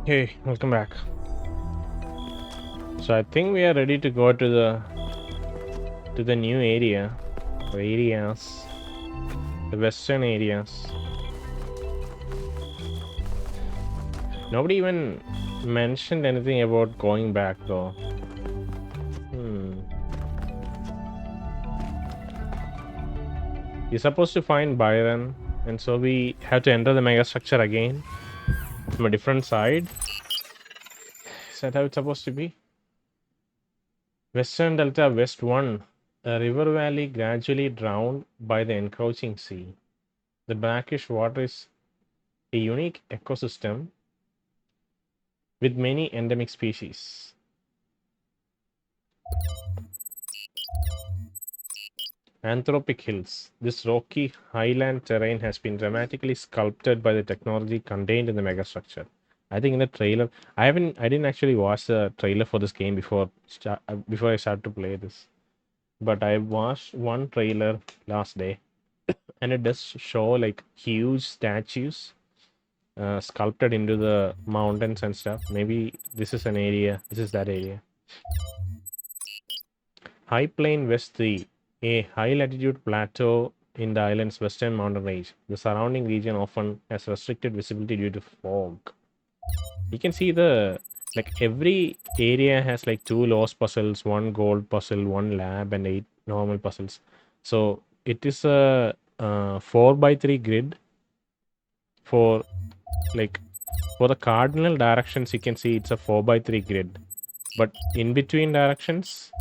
Hey, welcome back. So I think we are ready to go to the new area, or areas, the western areas. Nobody even mentioned anything about going back though. You're supposed to find Byron, and so we have to enter the megastructure again from a different side. Is that how it's supposed to be? Western Delta West 1. A river valley gradually drowned by the encroaching sea. The brackish water is a unique ecosystem with many endemic species. Anthropic Hills. This rocky highland terrain has been dramatically sculpted by the technology contained in the megastructure. I think in the trailer, I didn't actually watch the trailer for this game before I started to play this, but I watched one trailer last day, and it does show like huge statues sculpted into the mountains and stuff. Maybe this is an area. This is that area. High Plain West 3, a high-latitude plateau in the island's western mountain range. The surrounding region often has restricted visibility due to fog. You can see every area has like 2 lost puzzles, 1 gold puzzle, 1 lab, and 8 normal puzzles. So it is a 4x3 grid for the cardinal directions. You can see it's a 4x3 grid, but in between directions,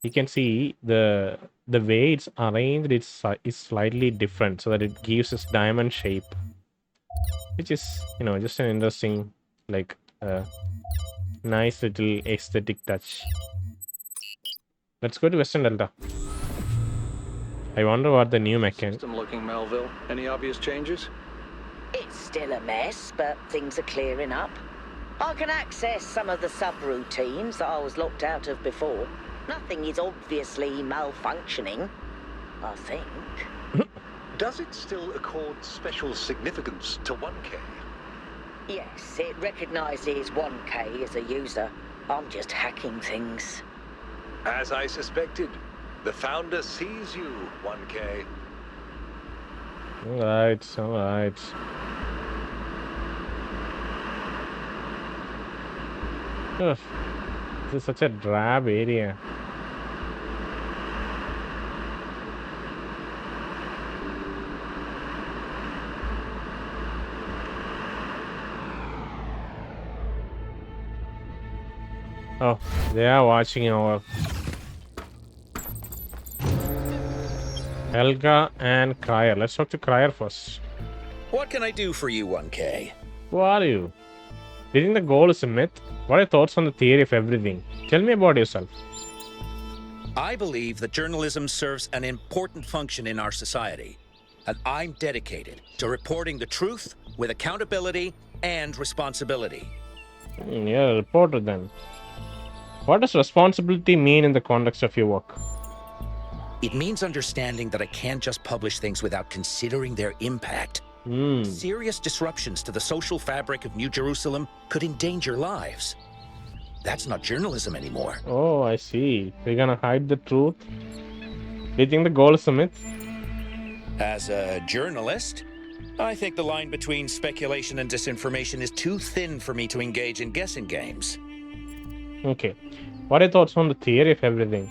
you can see the way it's arranged is slightly different, so that it gives us diamond shape, which is just an interesting nice little aesthetic touch. Let's go to Western Delta. I wonder what the new mechanic. System looking, Melville. Any obvious changes? It's still a mess, but things are clearing up. I can access some of the subroutines that I was locked out of before. Nothing is obviously malfunctioning, I think. Does it still accord special significance to 1K? Yes, it recognizes 1K as a user. I'm just hacking things. As I suspected, the founder sees you, 1K. Alright. Ugh, this is such a drab area. Oh, they are watching our Helga and Cryer. Let's talk to Cryer first. What can I do for you, 1K? Who are you? Do you think the goal is a myth? What are your thoughts on the theory of everything? Tell me about yourself. I believe that journalism serves an important function in our society, and I'm dedicated to reporting the truth with accountability and responsibility. You're a reporter then. What does responsibility mean in the context of your work? It means understanding that I can't just publish things without considering their impact. Serious disruptions to the social fabric of New Jerusalem could endanger lives. That's not journalism anymore. Oh, I see. We're gonna hide the truth? Do you think the goal is a myth? As a journalist, I think the line between speculation and disinformation is too thin for me to engage in guessing games. Okay. What are your thoughts on the theory of everything?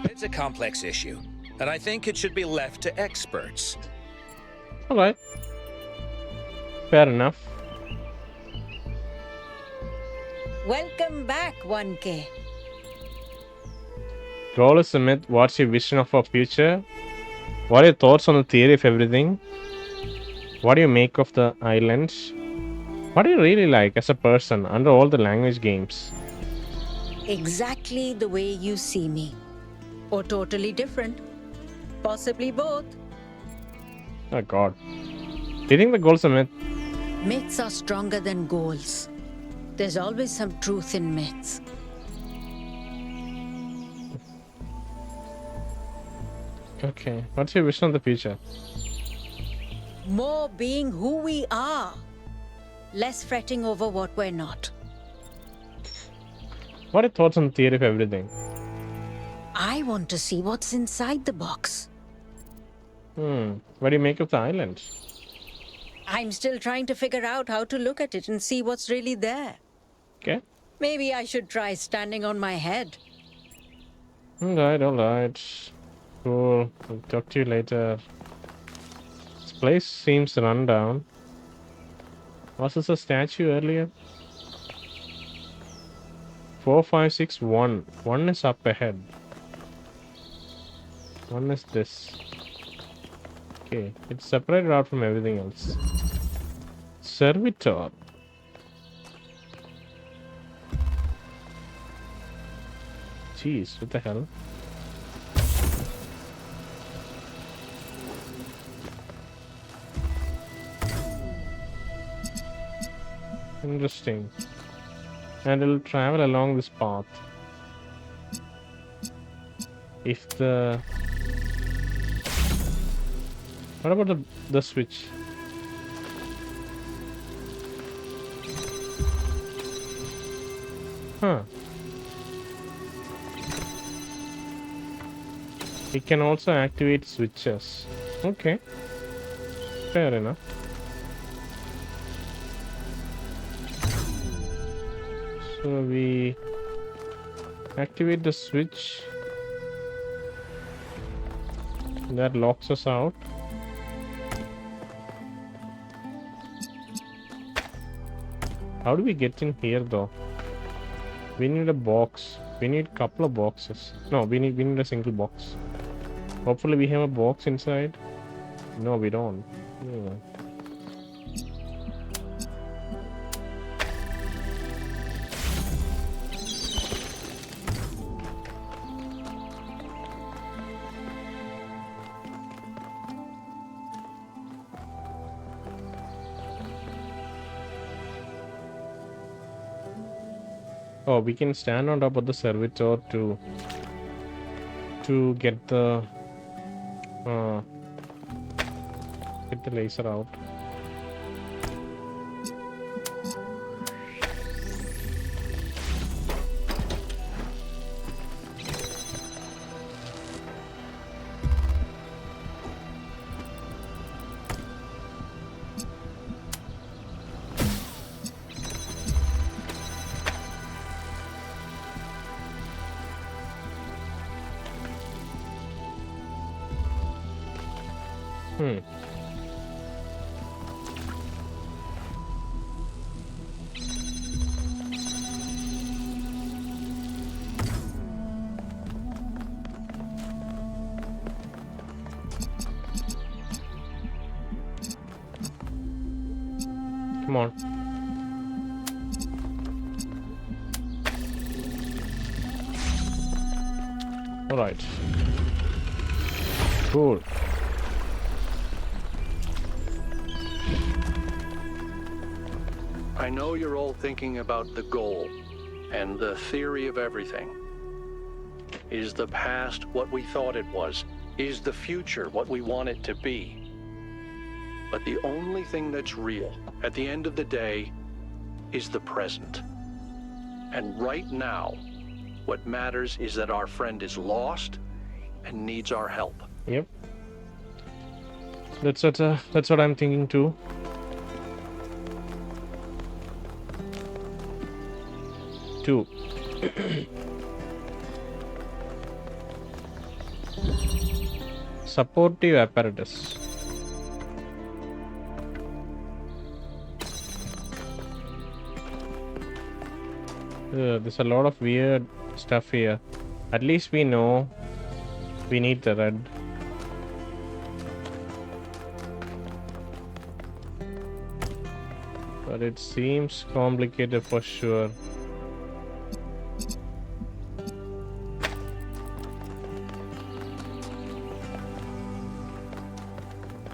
It's a complex issue, and I think it should be left to experts. Alright. Fair enough. Welcome back, 1K. Goal is a myth. What's your vision of our future? What are your thoughts on the theory of everything? What do you make of the islands? What do you really like as a person under all the language games? Exactly the way you see me. Or totally different. Possibly both. Oh god. Do you think the goal's a myth? Myths are stronger than goals. There's always some truth in myths. Okay. What's your vision of the future? More being who we are. Less fretting over what we're not. What are your thoughts on theory of everything? I want to see what's inside the box. What do you make of the island? I'm still trying to figure out how to look at it and see what's really there. Okay. Maybe I should try standing on my head. Alright. Cool. I'll talk to you later. This place seems run down. Was this a statue earlier? 4, 5, 6, 1. 1 is up ahead. 1 is this. Okay, it's separated out from everything else. Servitor. Jeez, what the hell? Interesting. And it'll travel along this path. If the... What about the switch? Huh. It can also activate switches. Okay. Fair enough. So we activate the switch. That locks us out. How do we get in here though? We need a box. We need a couple of boxes. No, we need a single box. Hopefully we have a box inside. No, we don't. Yeah. Oh, we can stand on top of the servitor to get the laser out. Come on. All right. Cool. I know you're all thinking about the goal and the theory of everything. Is the past what we thought it was? Is the future what we want it to be? But the only thing that's real, at the end of the day, is the present. And right now, what matters is that our friend is lost and needs our help. Yep. That's what I'm thinking too. Supportive apparatus. There's a lot of weird stuff here. At least we know we need the red. But it seems complicated for sure.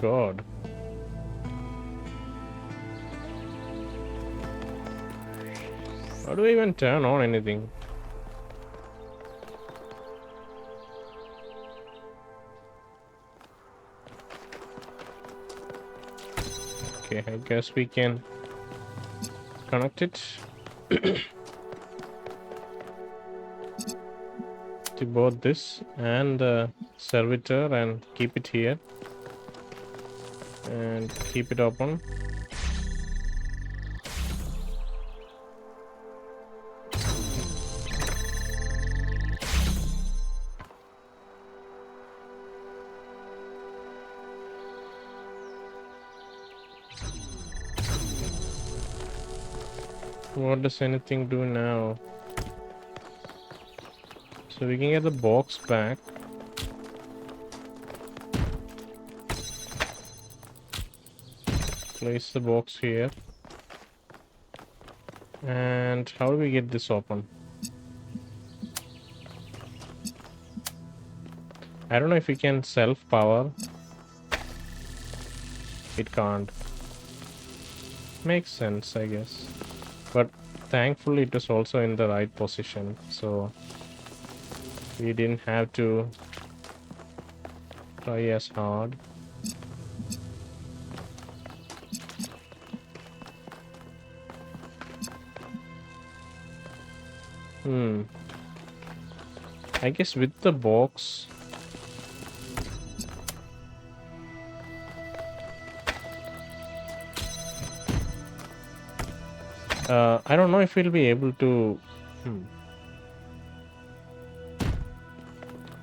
God. How do I even turn on anything? Okay, I guess we can connect it to both this and the servitor and keep it here and keep it open. What does anything do now? So we can get the box back. Place the box here. And how do we get this open? I don't know if we can self-power. It can't. Makes sense, I guess. But thankfully it was also in the right position, so we didn't have to try as hard. I guess with the box I don't know if we'll be able to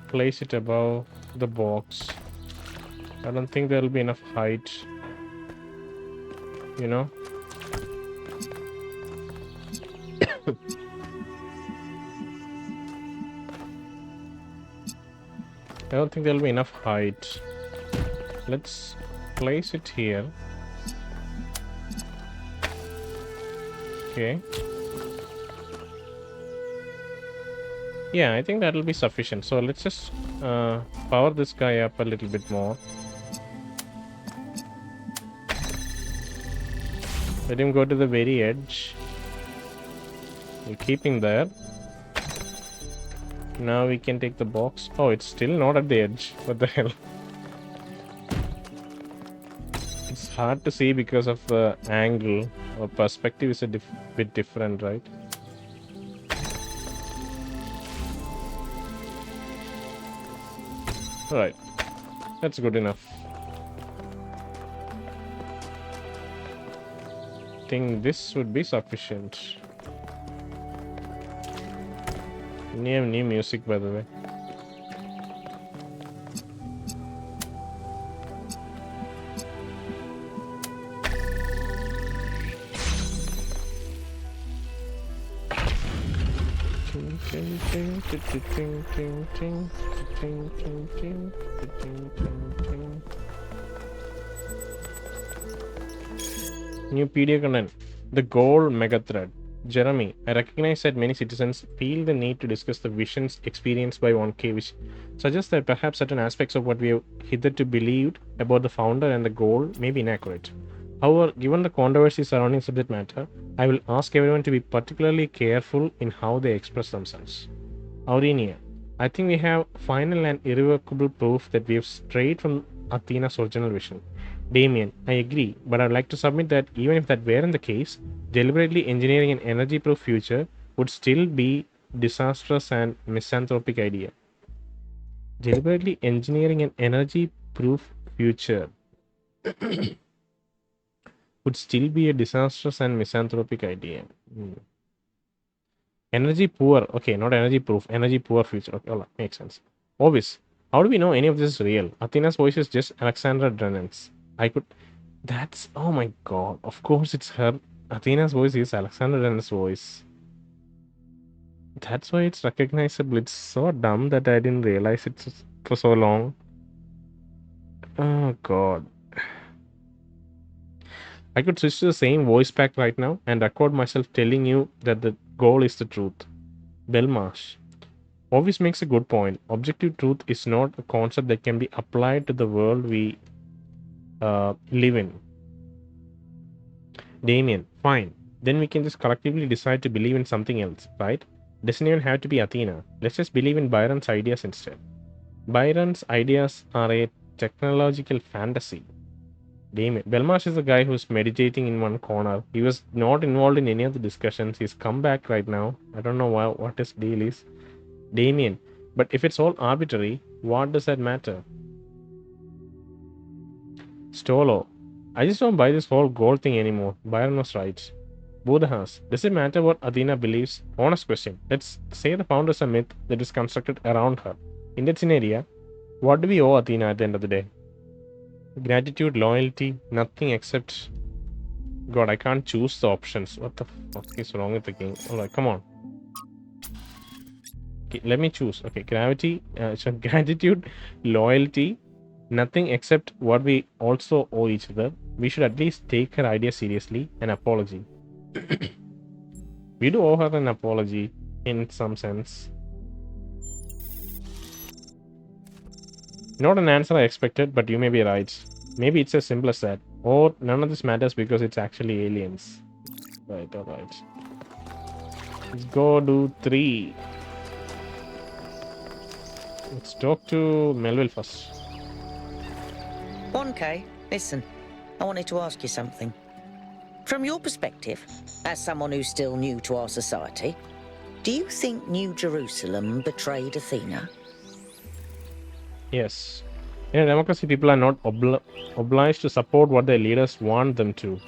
place it above the box. I don't think there'll be enough height, you know. I don't think there'll be enough height. Let's place it here. Okay. Yeah, I think that'll be sufficient. So let's just power this guy up a little bit more. Let him go to the very edge. We'll keep him there. Now we can take the box. Oh, it's still not at the edge. What the hell? It's hard to see because of the angle. Our perspective is a bit different, right? Alright. That's good enough. I think this would be sufficient. New music, by the way. New PDF content. The goal mega thread. Jeremy, I recognize that many citizens feel the need to discuss the visions experienced by 1K, which suggests that perhaps certain aspects of what we have hitherto believed about the founder and the goal may be inaccurate. However, given the controversy surrounding subject matter, I will ask everyone to be particularly careful in how they express themselves. Aurenia, I think we have final and irrevocable proof that we have strayed from Athena's original vision. Damien, I agree, but I would like to submit that even if that weren't the case, deliberately engineering an energy-proof future would still be disastrous and misanthropic idea. Deliberately engineering an energy-proof future would still be a disastrous and misanthropic idea. Energy poor, okay, not energy proof, energy poor future. Okay, all makes sense. Obvious. How do we know any of this is real? Athena's voice is just Alexandra Drennan's. That's, oh my god, of course it's her. Athena's voice is Alexandra Drennan's voice. That's why it's recognizable. It's so dumb that I didn't realize it for so long. Oh god. I could switch to the same voice pack right now and record myself telling you that the goal is the truth. Belmarsh. Obvious makes a good point. Objective truth is not a concept that can be applied to the world we live in. Damien, fine. Then we can just collectively decide to believe in something else, right? Doesn't even have to be Athena. Let's just believe in Byron's ideas instead. Byron's ideas are a technological fantasy. Damien. Belmarsh is the guy who's meditating in one corner. He was not involved in any of the discussions. He's come back right now. I don't know what his deal is. Damien. But if it's all arbitrary, what does that matter? Stolo. I just don't buy this whole gold thing anymore. Byron was right. Budahas. Does it matter what Athena believes? Honest question. Let's say the founder is a myth that is constructed around her. In that scenario, what do we owe Athena at the end of the day? Gratitude, loyalty, nothing except... God, I can't choose the options. What the fuck is wrong with the game? Alright, come on. Okay, let me choose. Okay, gratitude, loyalty, nothing except what we also owe each other. We should at least take her idea seriously. An apology. We do owe her an apology in some sense. Not an answer I expected, but you may be right. Maybe it's as simple as that. Or none of this matters because it's actually aliens. Right, alright. Let's go do 3. Let's talk to Melville first. 1K, listen. I wanted to ask you something. From your perspective, as someone who's still new to our society, do you think New Jerusalem betrayed Athena? Yes. In a democracy, people are not obliged to support what their leaders want them to.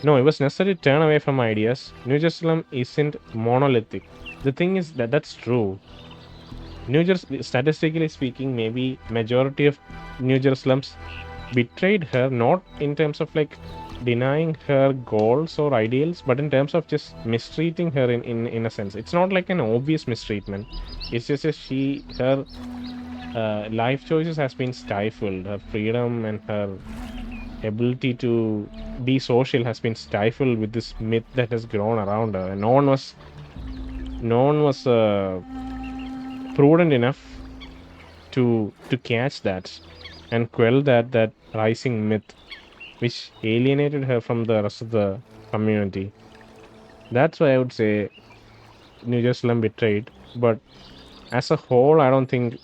No, it was necessary to turn away from ideas. New Jerusalem isn't monolithic. The thing is that's true. Statistically speaking, maybe majority of New Jerusalems betrayed her, not in terms of like denying her goals or ideals, but in terms of just mistreating her in a sense. It's not like an obvious mistreatment. It's just her life choices has been stifled. Her freedom and her ability to be social has been stifled with this myth that has grown around her. And no one was prudent enough to catch that and quell that rising myth, which alienated her from the rest of the community. That's why I would say New Jerusalem betrayed. But as a whole, I don't think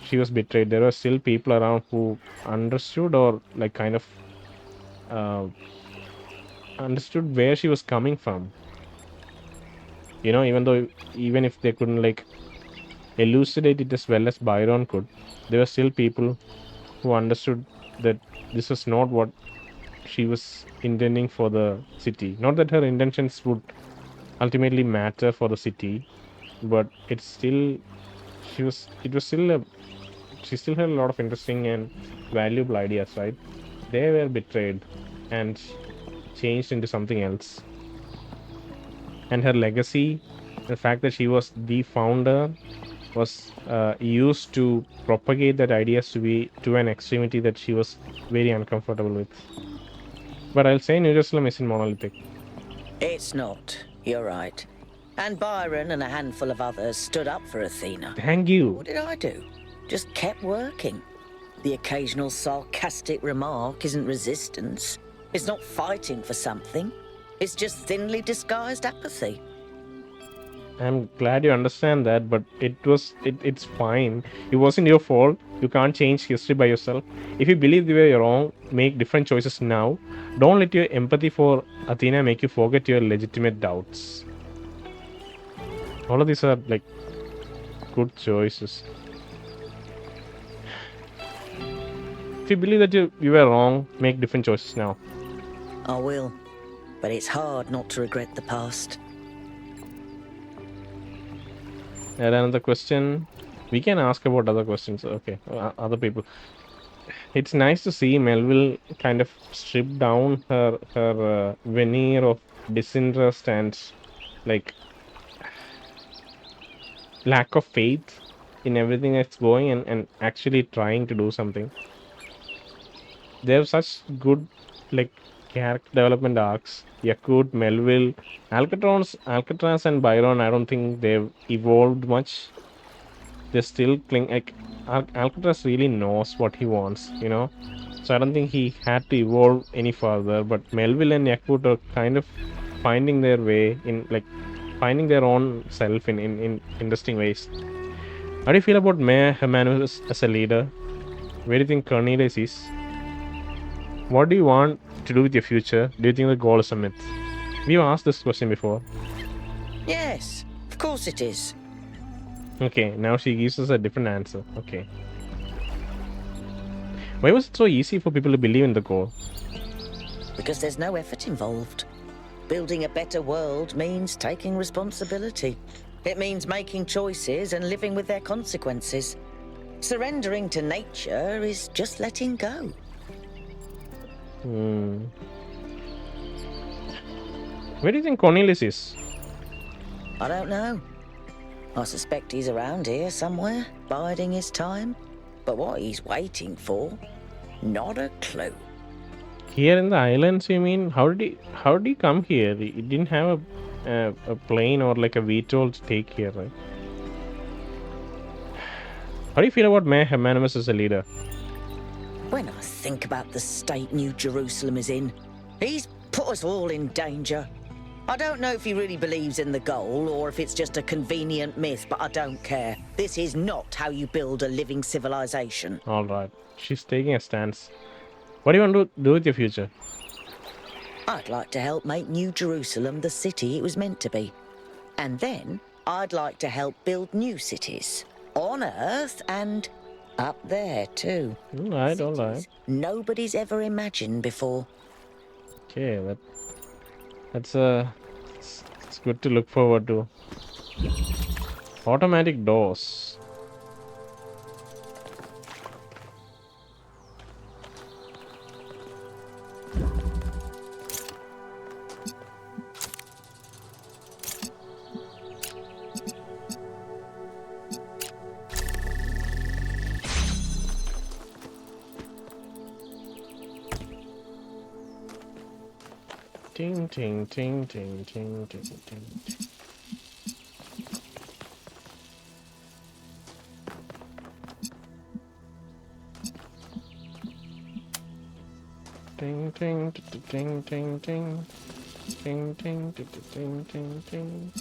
she was betrayed. There were still people around who understood or like kind of understood where she was coming from. You know, even if they couldn't like elucidate it as well as Byron could, there were still people who understood that this was not what she was intending for the city. Not that her intentions would ultimately matter for the city, but she still had a lot of interesting and valuable ideas, right? They were betrayed and changed into something else. And her legacy, the fact that she was the founder, was used to propagate that ideas to an extremity that she was very uncomfortable with. But I'll say New Jerusalem isn't monolithic. It's not. You're right. And Byron and a handful of others stood up for Athena. Thank you. What did I do? Just kept working. The occasional sarcastic remark isn't resistance. It's not fighting for something. It's just thinly disguised apathy. I'm glad you understand that, but it's fine. It wasn't your fault. You can't change history by yourself. If you believe you were wrong, make different choices now. Don't let your empathy for Athena make you forget your legitimate doubts. All of these are like good choices. If you believe that you were wrong, make different choices now. I will, but it's hard not to regret the past. And another question. We can ask about other questions. Okay, other people. It's nice to see Melville kind of strip down her veneer of disinterest and like lack of faith in everything that's going and actually trying to do something. They have such good like character development arcs. Yaqut, Melville, Alcatraz and Byron, I don't think they've evolved much. They still cling like Alcatraz really knows what he wants, you know. So I don't think he had to evolve any further. But Melville and Yaqut are kind of finding their way in like finding their own self in interesting ways. How do you feel about Mayor Hermanubis as a leader? Where do you think Cornelius is? What do you want to do with your future? Do you think the goal is a myth? We've asked this question before. Yes, of course it is. Okay, now she gives us a different answer. Okay. Why was it so easy for people to believe in the goal? Because there's no effort involved. Building a better world means taking responsibility. It means making choices and living with their consequences. Surrendering to nature is just letting go. Where do you think Cornelius is? I don't know. I suspect he's around here somewhere, biding his time. But what he's waiting for, not a clue. Here in the islands, you mean? How did he come here? He didn't have a plane or like a VTOL to take here, right? How do you feel about Mayor Hermanubis as a leader? When I think about the state New Jerusalem is in, he's put us all in danger. I don't know if he really believes in the goal or if it's just a convenient myth, but I don't care. This is not how you build a living civilization. Alright, she's taking a stance. What do you want to do with your future? I'd like to help make New Jerusalem the city it was meant to be. And then I'd like to help build new cities. On Earth and up there too. Alright. Nobody's ever imagined before. Okay, it's good to look forward to. Automatic doors. Ting ting ting ting ting ting ting. Ting ting ting ting ting ting ting ting ting ting ting.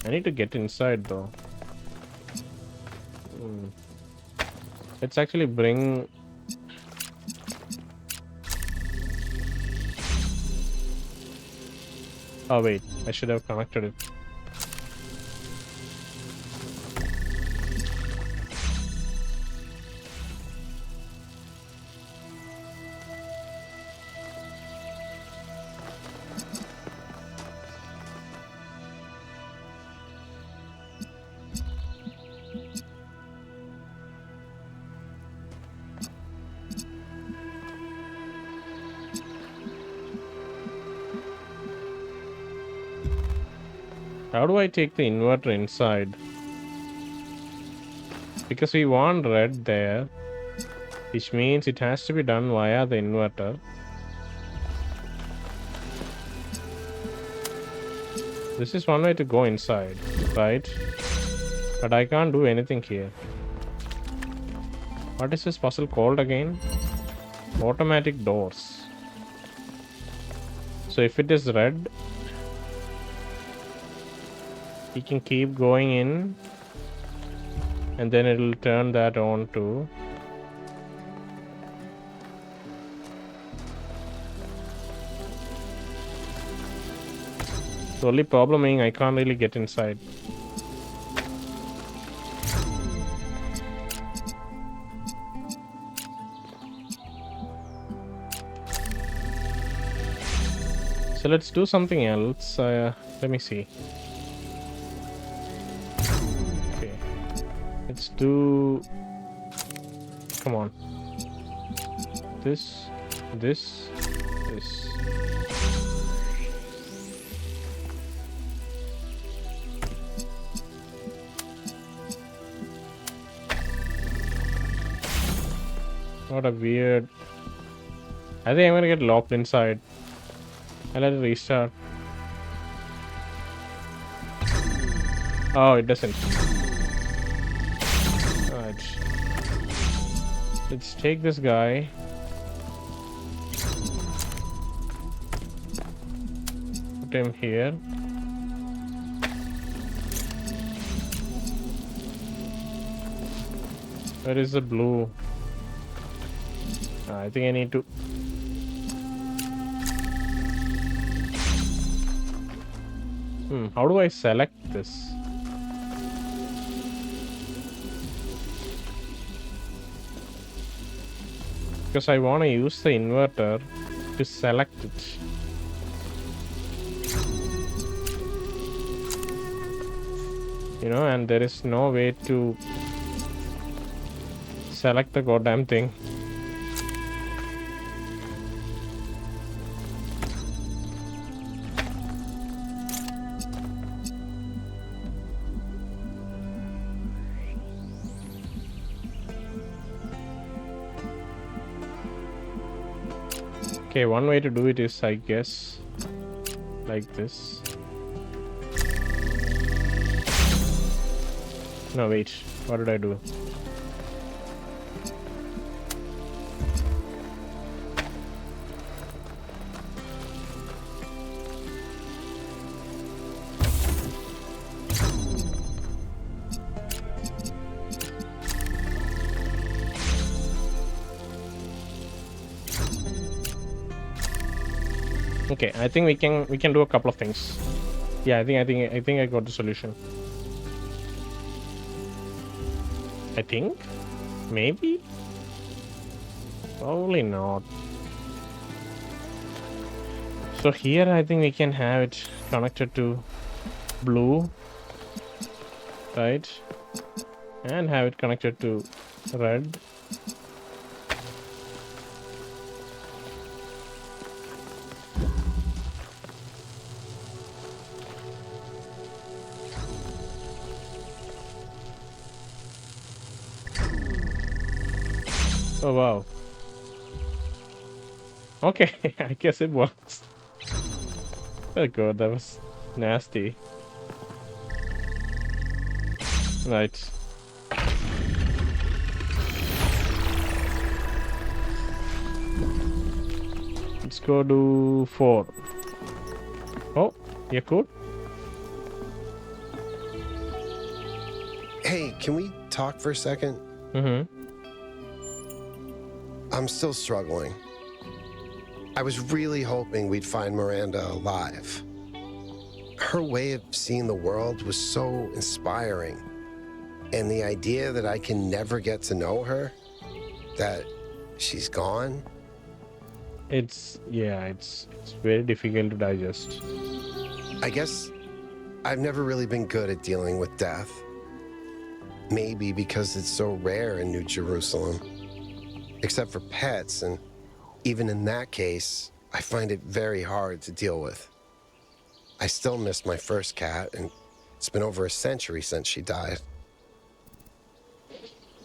I need to get inside though. Let's actually bring. Oh wait, I should have connected it. How do I take the inverter inside? Because we want red there, which means it has to be done via the inverter. This is one way to go inside, right? But I can't do anything here. What is this puzzle called again? Automatic doors. So if it is red, you can keep going in and then it will turn that on too. The only problem being I can't really get inside. So let's do something else. Let me see. Let's do. Come on. This. What a weird. I think I'm gonna get locked inside. I'll let it restart. Oh, it doesn't. Let's take this guy. Put him here. Where is the blue? I think I need to... how do I select this? Because I want to use the inverter to select it. You know, and there is no way to select the goddamn thing. Okay, one way to do it is, I guess, like this. No, wait. What did I do? Okay, I think we can do a couple of things. Yeah, I think I got the solution. I think? Maybe? Probably not. So here I think we can have it connected to blue, right? And have it connected to red. Oh wow. Okay, I guess it works. Oh god, that was nasty. Right. Let's go to 4. Oh, Yaqut? Hey, can we talk for a second? Mm-hmm. I'm still struggling. I was really hoping we'd find Miranda alive. Her way of seeing the world was so inspiring. And the idea that I can never get to know her, that she's gone. It's very difficult to digest. I guess I've never really been good at dealing with death. Maybe because it's so rare in New Jerusalem. Except for pets, and even in that case, I find it very hard to deal with. I still miss my first cat, and it's been over a century since she died.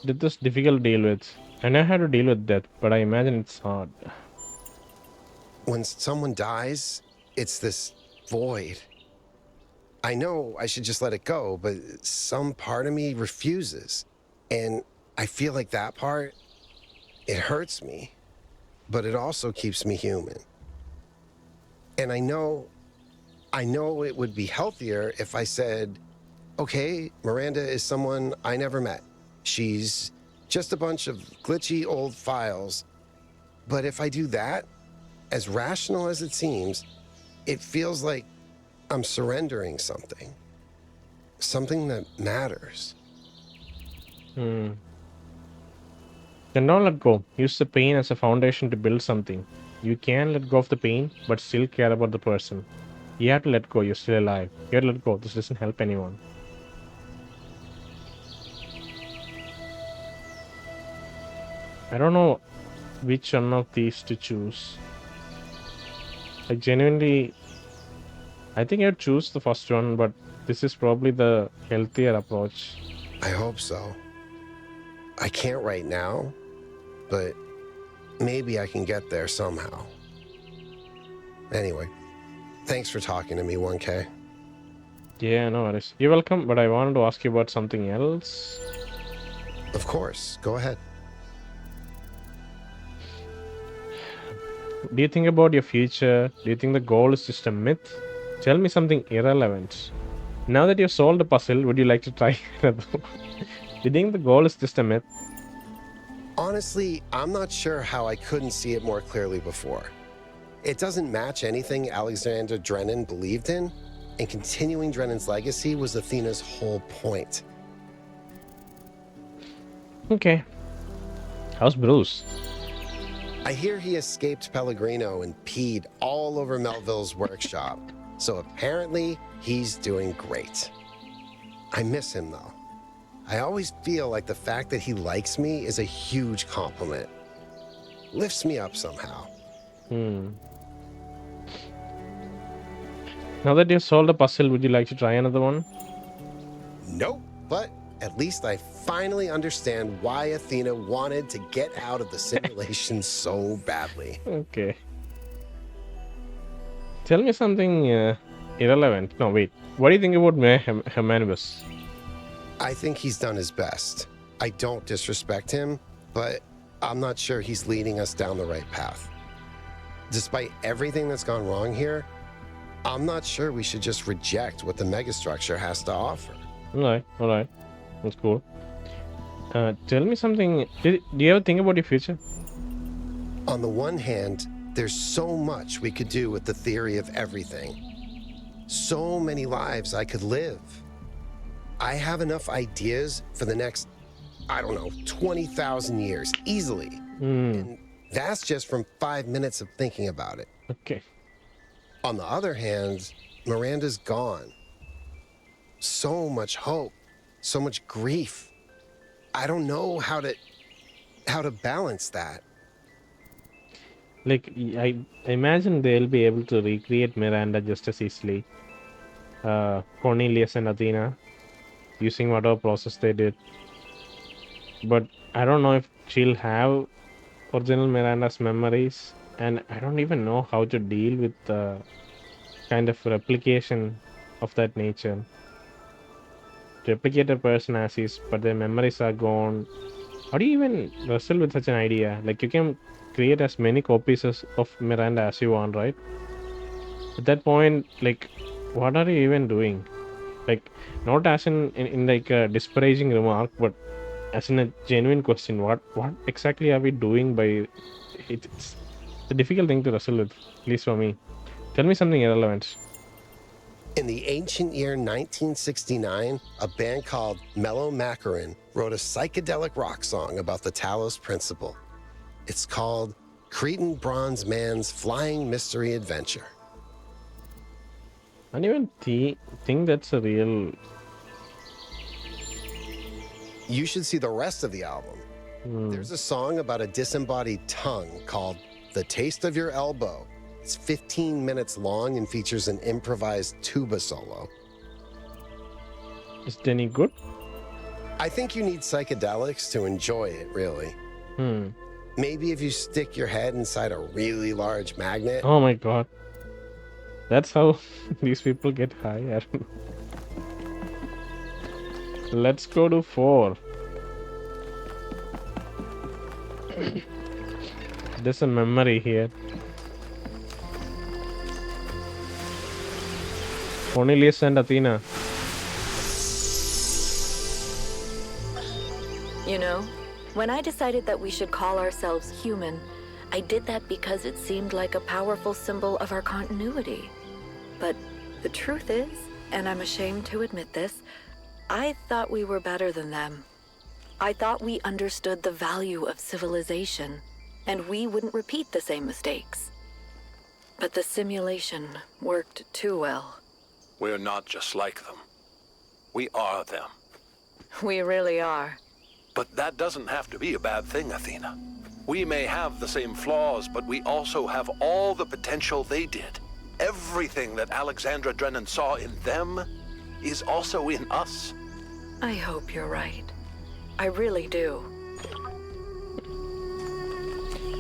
This is difficult to deal with. I know how to deal with death, but I imagine it's hard. When someone dies, it's this void. I know I should just let it go, but some part of me refuses. And I feel like that part, it hurts me, but it also keeps me human. And I know it would be healthier if I said, okay, Miranda is someone I never met. She's just a bunch of glitchy old files. But if I do that, as rational as it seems, it feels like I'm surrendering something. Something that matters. Then don't let go. Use the pain as a foundation to build something. You can let go of the pain, but still care about the person. You have to let go. You're still alive. You have to let go. This doesn't help anyone. I don't know which one of these to choose. Like genuinely, I think I'd choose the first one, but this is probably the healthier approach. I hope so. I can't right now, but maybe I can get there somehow. Anyway, thanks for talking to me, 1K. Yeah, no worries. You're welcome, but I wanted to ask you about something else. Of course, go ahead. Do you think about your future? Do you think the goal is just a myth? Tell me something irrelevant. Now that you've solved the puzzle, would you like to try another one? Do you think the goal is just a myth? Honestly, I'm not sure how I couldn't see it more clearly before. It doesn't match anything Alexander Drennan believed in, and continuing Drennan's legacy was Athena's whole point. Okay. How's Bruce? I hear he escaped Pellegrino and peed all over Melville's workshop, so apparently he's doing great. I miss him though. I always feel like the fact that he likes me is a huge compliment. Lifts me up somehow. Now that you've solved the puzzle, would you like to try another one? Nope, but at least I finally understand why Athena wanted to get out of the simulation so badly. Okay. Tell me something irrelevant. No, wait. What do you think about Hermanubis? I think he's done his best. I don't disrespect him, but I'm not sure he's leading us down the right path. Despite everything that's gone wrong here, I'm not sure we should just reject what the megastructure has to offer. Alright. That's cool. Tell me something. Do you ever think about your future? On the one hand, there's so much we could do with the theory of everything. So many lives I could live. I have enough ideas for the next, 20,000 years, easily. And that's just from 5 minutes of thinking about it. Okay. On the other hand, Miranda's gone. So much hope, so much grief. I don't know how to balance that. Like, I imagine they'll be able to recreate Miranda just as easily. Cornelius and Athena, using whatever process they did. But I don't know if she'll have original Miranda's memories, and I don't even know how to deal with the kind of replication of that nature. Replicate a person as is, but their memories are gone. How do you even wrestle with such an idea? Like, you can create as many copies of Miranda as you want, right? At that point, like, what are you even doing? Like, not as in like a disparaging remark, but as in a genuine question. What exactly are we doing by it? It's a difficult thing to wrestle with, at least for me. Tell me something irrelevant. In the ancient year 1969, a band called Mellow Macaron wrote a psychedelic rock song about the Talos principle. It's called Cretan Bronze Man's Flying Mystery Adventure. I don't even think that's a real... You should see the rest of the album. There's a song about a disembodied tongue called The Taste of Your Elbow. It's 15 minutes long and features an improvised tuba solo. Is it any good? I think you need psychedelics to enjoy it, really. Maybe if you stick your head inside a really large magnet. Oh my god. That's how these people get high. I don't know. Let's go to 4. There's a memory here. Cornelius and Athena. You know, when I decided that we should call ourselves human, I did that because it seemed like a powerful symbol of our continuity. But the truth is, and I'm ashamed to admit this, I thought we were better than them. I thought we understood the value of civilization, and we wouldn't repeat the same mistakes. But the simulation worked too well. We're not just like them. We are them. We really are. But that doesn't have to be a bad thing, Athena. We may have the same flaws, but we also have all the potential they did. Everything that Alexandra Drennan saw in them is also in us. I hope you're right. I really do.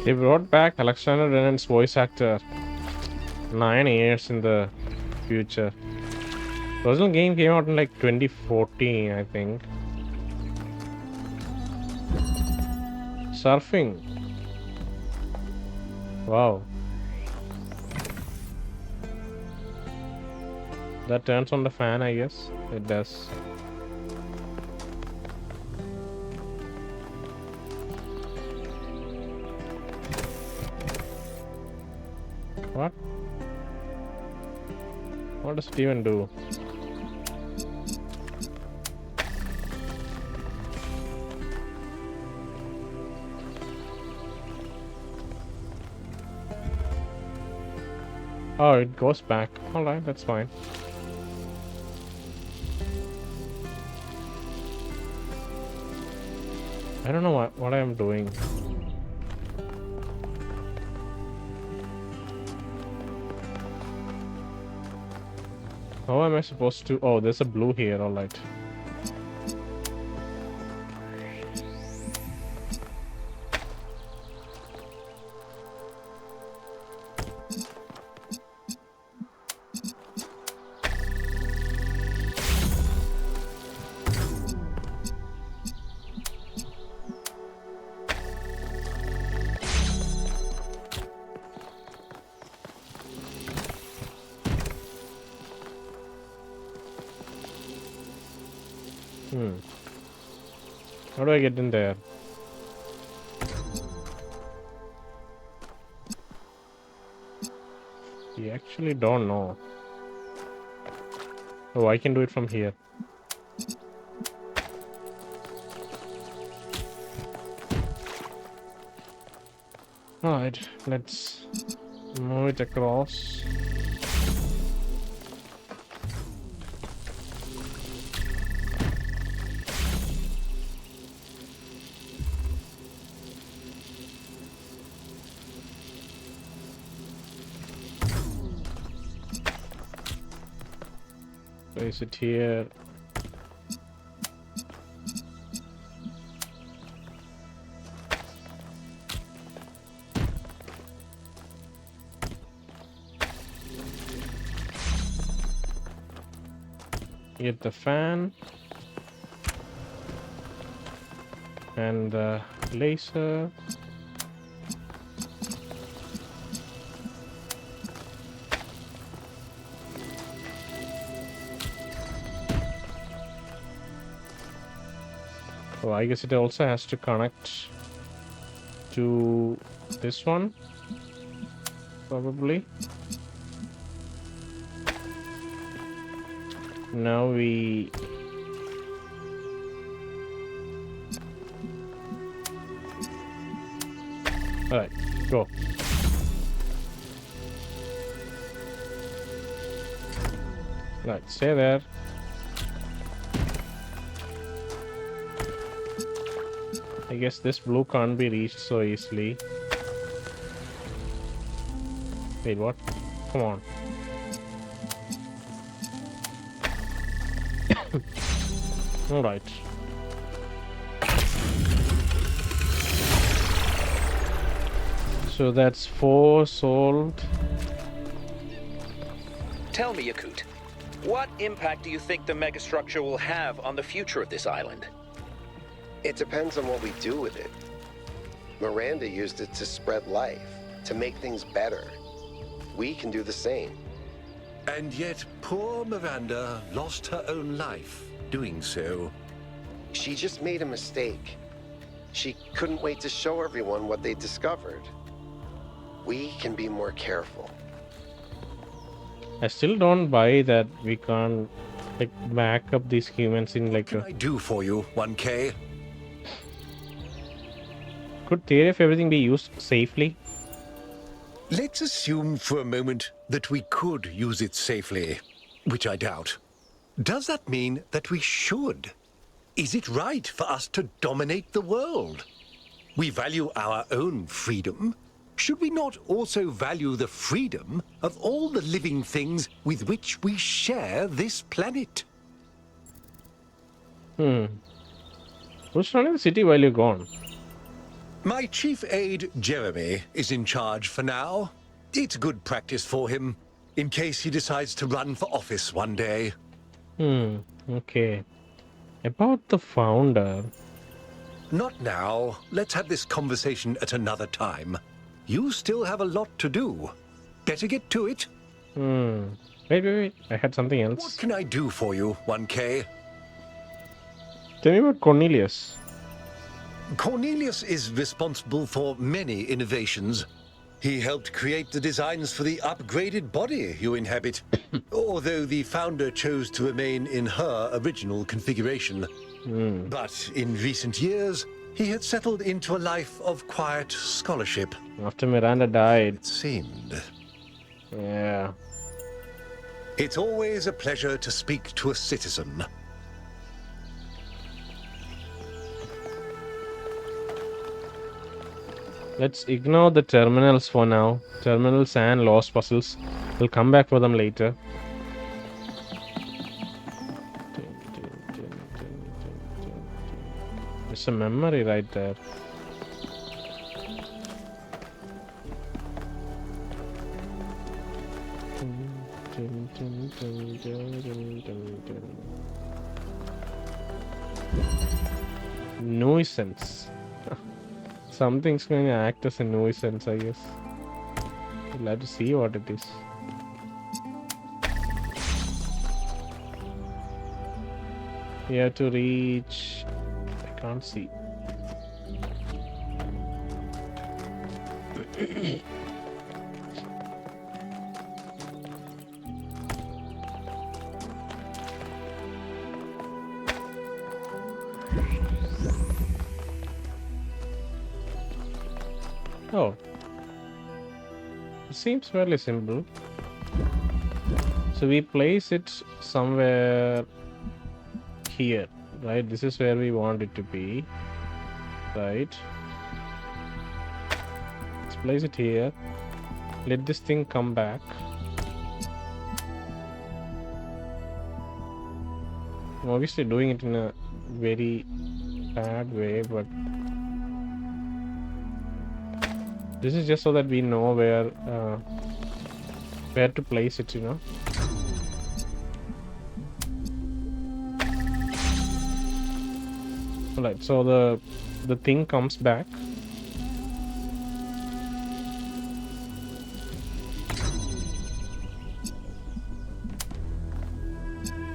They brought back Alexander Drennan's voice actor 9 years in the future. The original game came out in like 2014, I think. Surfing. Wow. That turns on the fan, I guess. It does. What? What does it even do? Oh, it goes back. Alright, that's fine. I don't know what I am doing. How am I supposed to... Oh, there's a blue here, alright. How do I get in there? We actually don't know. Oh, I can do it from here. Alright, let's move it across. Place it here. Get the fan and the laser. Oh, I guess it also has to connect to this one, probably. Now we... Alright, go. Right, stay there. I guess this blue can't be reached so easily. Wait, what? Come on. Alright. So that's 4 solved. Tell me, Yaqut, what impact do you think the megastructure will have on the future of this island? It depends on what we do with it. Miranda used it to spread life, to make things better. We can do the same. And yet, poor Miranda lost her own life doing so. She just made a mistake. She couldn't wait to show everyone what they discovered. We can be more careful. I still don't buy that we can't like back up these humans in like What can I do for you, 1K? Could theory of everything be used safely? Let's assume for a moment that we could use it safely, which I doubt. Does that mean that we should? Is it right for us to dominate the world? We value our own freedom. Should we not also value the freedom of all the living things with which we share this planet? Who's running the city while you're gone? My chief aide, Jeremy, is in charge for now. It's good practice for him, in case he decides to run for office one day. Okay. About the founder. Not now. Let's have this conversation at another time. You still have a lot to do. Better get to it. Wait. I had something else. What can I do for you, 1K? Tell me about Cornelius. Cornelius is responsible for many innovations. He helped create the designs for the upgraded body you inhabit, although the founder chose to remain in her original configuration. But in recent years, he had settled into a life of quiet scholarship. After Miranda died. It seemed. Yeah. It's always a pleasure to speak to a citizen. Let's ignore the terminals for now. Terminals and lost puzzles. We'll come back for them later. There's a memory right there. Nuisance. Something's going to act as a nuisance, I guess. We'll have to see what it is. We have to reach... I can't see. Oh, it seems fairly simple. So we place it somewhere here, right? This is where we want it to be, right? Let's place it here. Let this thing come back. I'm obviously doing it in a very bad way, but this is just so that we know where to place it, you know. Alright, so the thing comes back.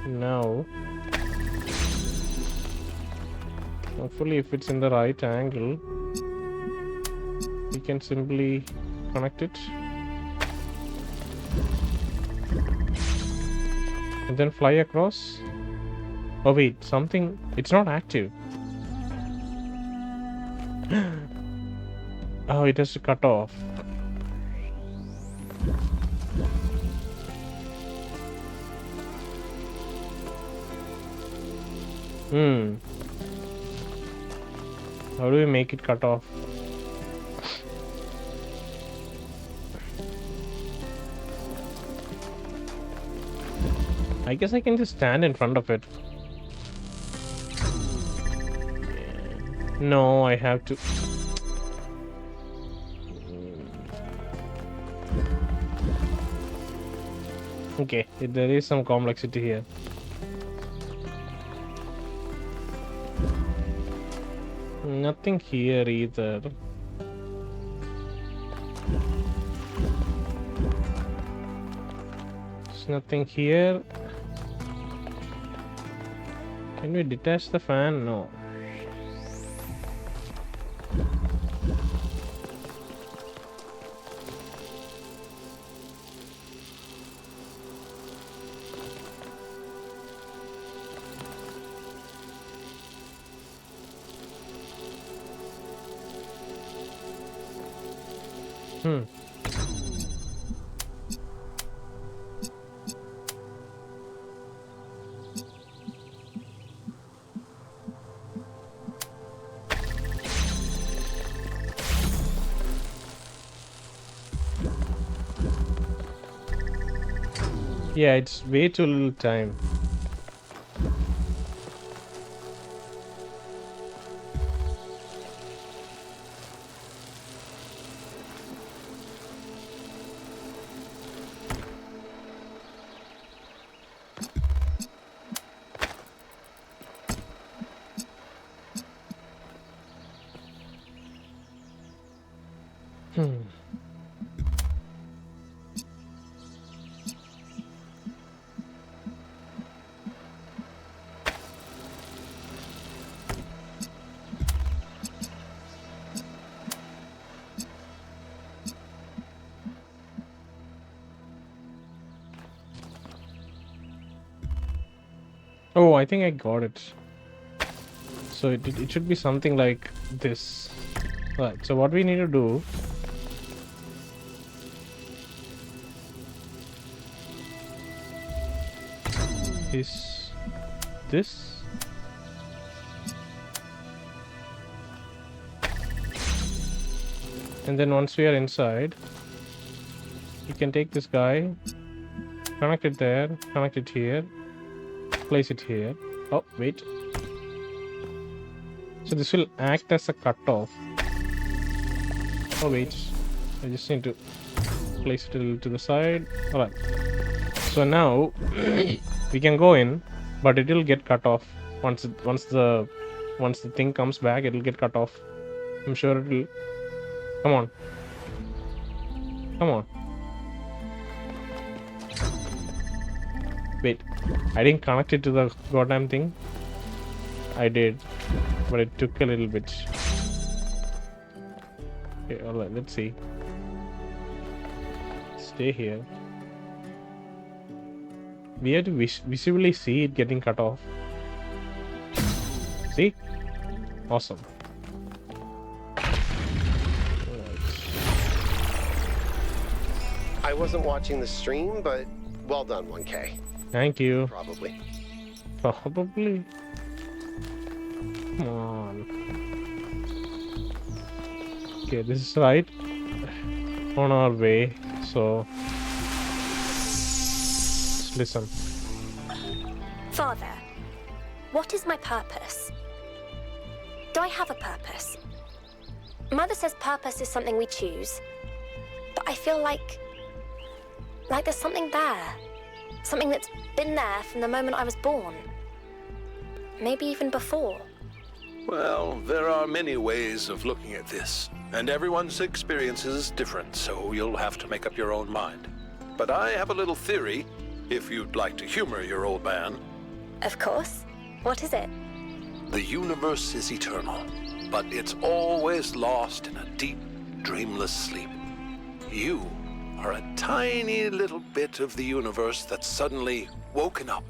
Now, hopefully if it's in the right angle, we can simply connect it and then fly across. Oh wait, something, it's not active. Oh, it has to cut off. How do we make it cut off? I guess I can just stand in front of it. No, I have to. Okay, there is some complexity here. Nothing here either. There's nothing here. Can we detach the fan? No. Yeah, it's way too little time. Oh, I think I got it. So it should be something like this. Right, so what we need to do is this. And then once we are inside, you can take this guy, connect it there, connect it here, place it here. Oh, wait. So this will act as a cutoff. Oh, wait. I just need to place it a little to the side. Alright. So now we can go in, but it will get cut off. Once the thing comes back, it will get cut off. I'm sure it will. Come on. Come on. Wait. I didn't connect it to the goddamn thing. I did, but it took a little bit. Okay, alright, let's see. Stay here. We have to visibly see it getting cut off. See? Awesome. Alright. I wasn't watching the stream, but well done, 1K. Thank you. Probably. Probably. Come on. Okay, this is right. On our way, so let's listen. Father, what is my purpose? Do I have a purpose? Mother says purpose is something we choose, but I feel like there's something there. Something that's been there from the moment I was born. Maybe even before. Well, there are many ways of looking at this, and everyone's experience is different, so you'll have to make up your own mind. But I have a little theory, if you'd like to humor your old man. Of course. What is it? The universe is eternal, but it's always lost in a deep, dreamless sleep. You are a tiny little bit of the universe that's suddenly woken up,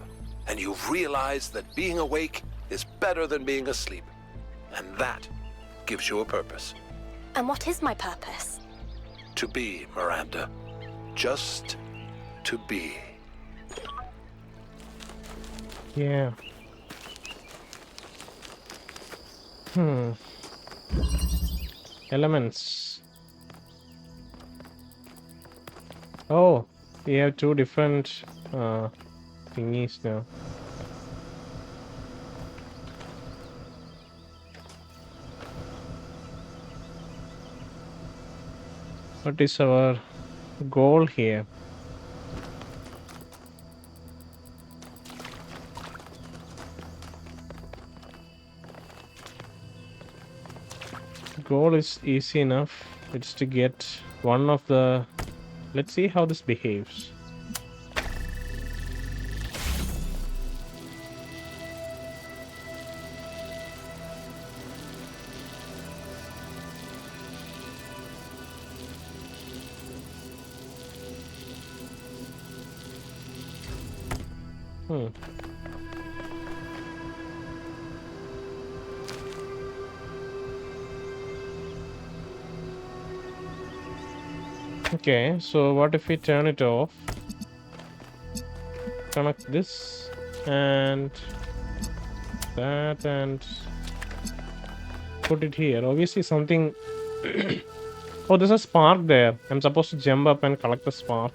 and you've realized that being awake is better than being asleep. And that gives you a purpose. And what is my purpose? To be, Miranda. Just to be. Yeah. Elements. Oh, we have two different thingies now. What is our goal here? Goal is easy enough. It's to get one of the... Let's see how this behaves. Okay, so what if we turn it off? Connect this and that and put it here. Obviously something... Oh, there's a spark there. I'm supposed to jump up and collect the spark.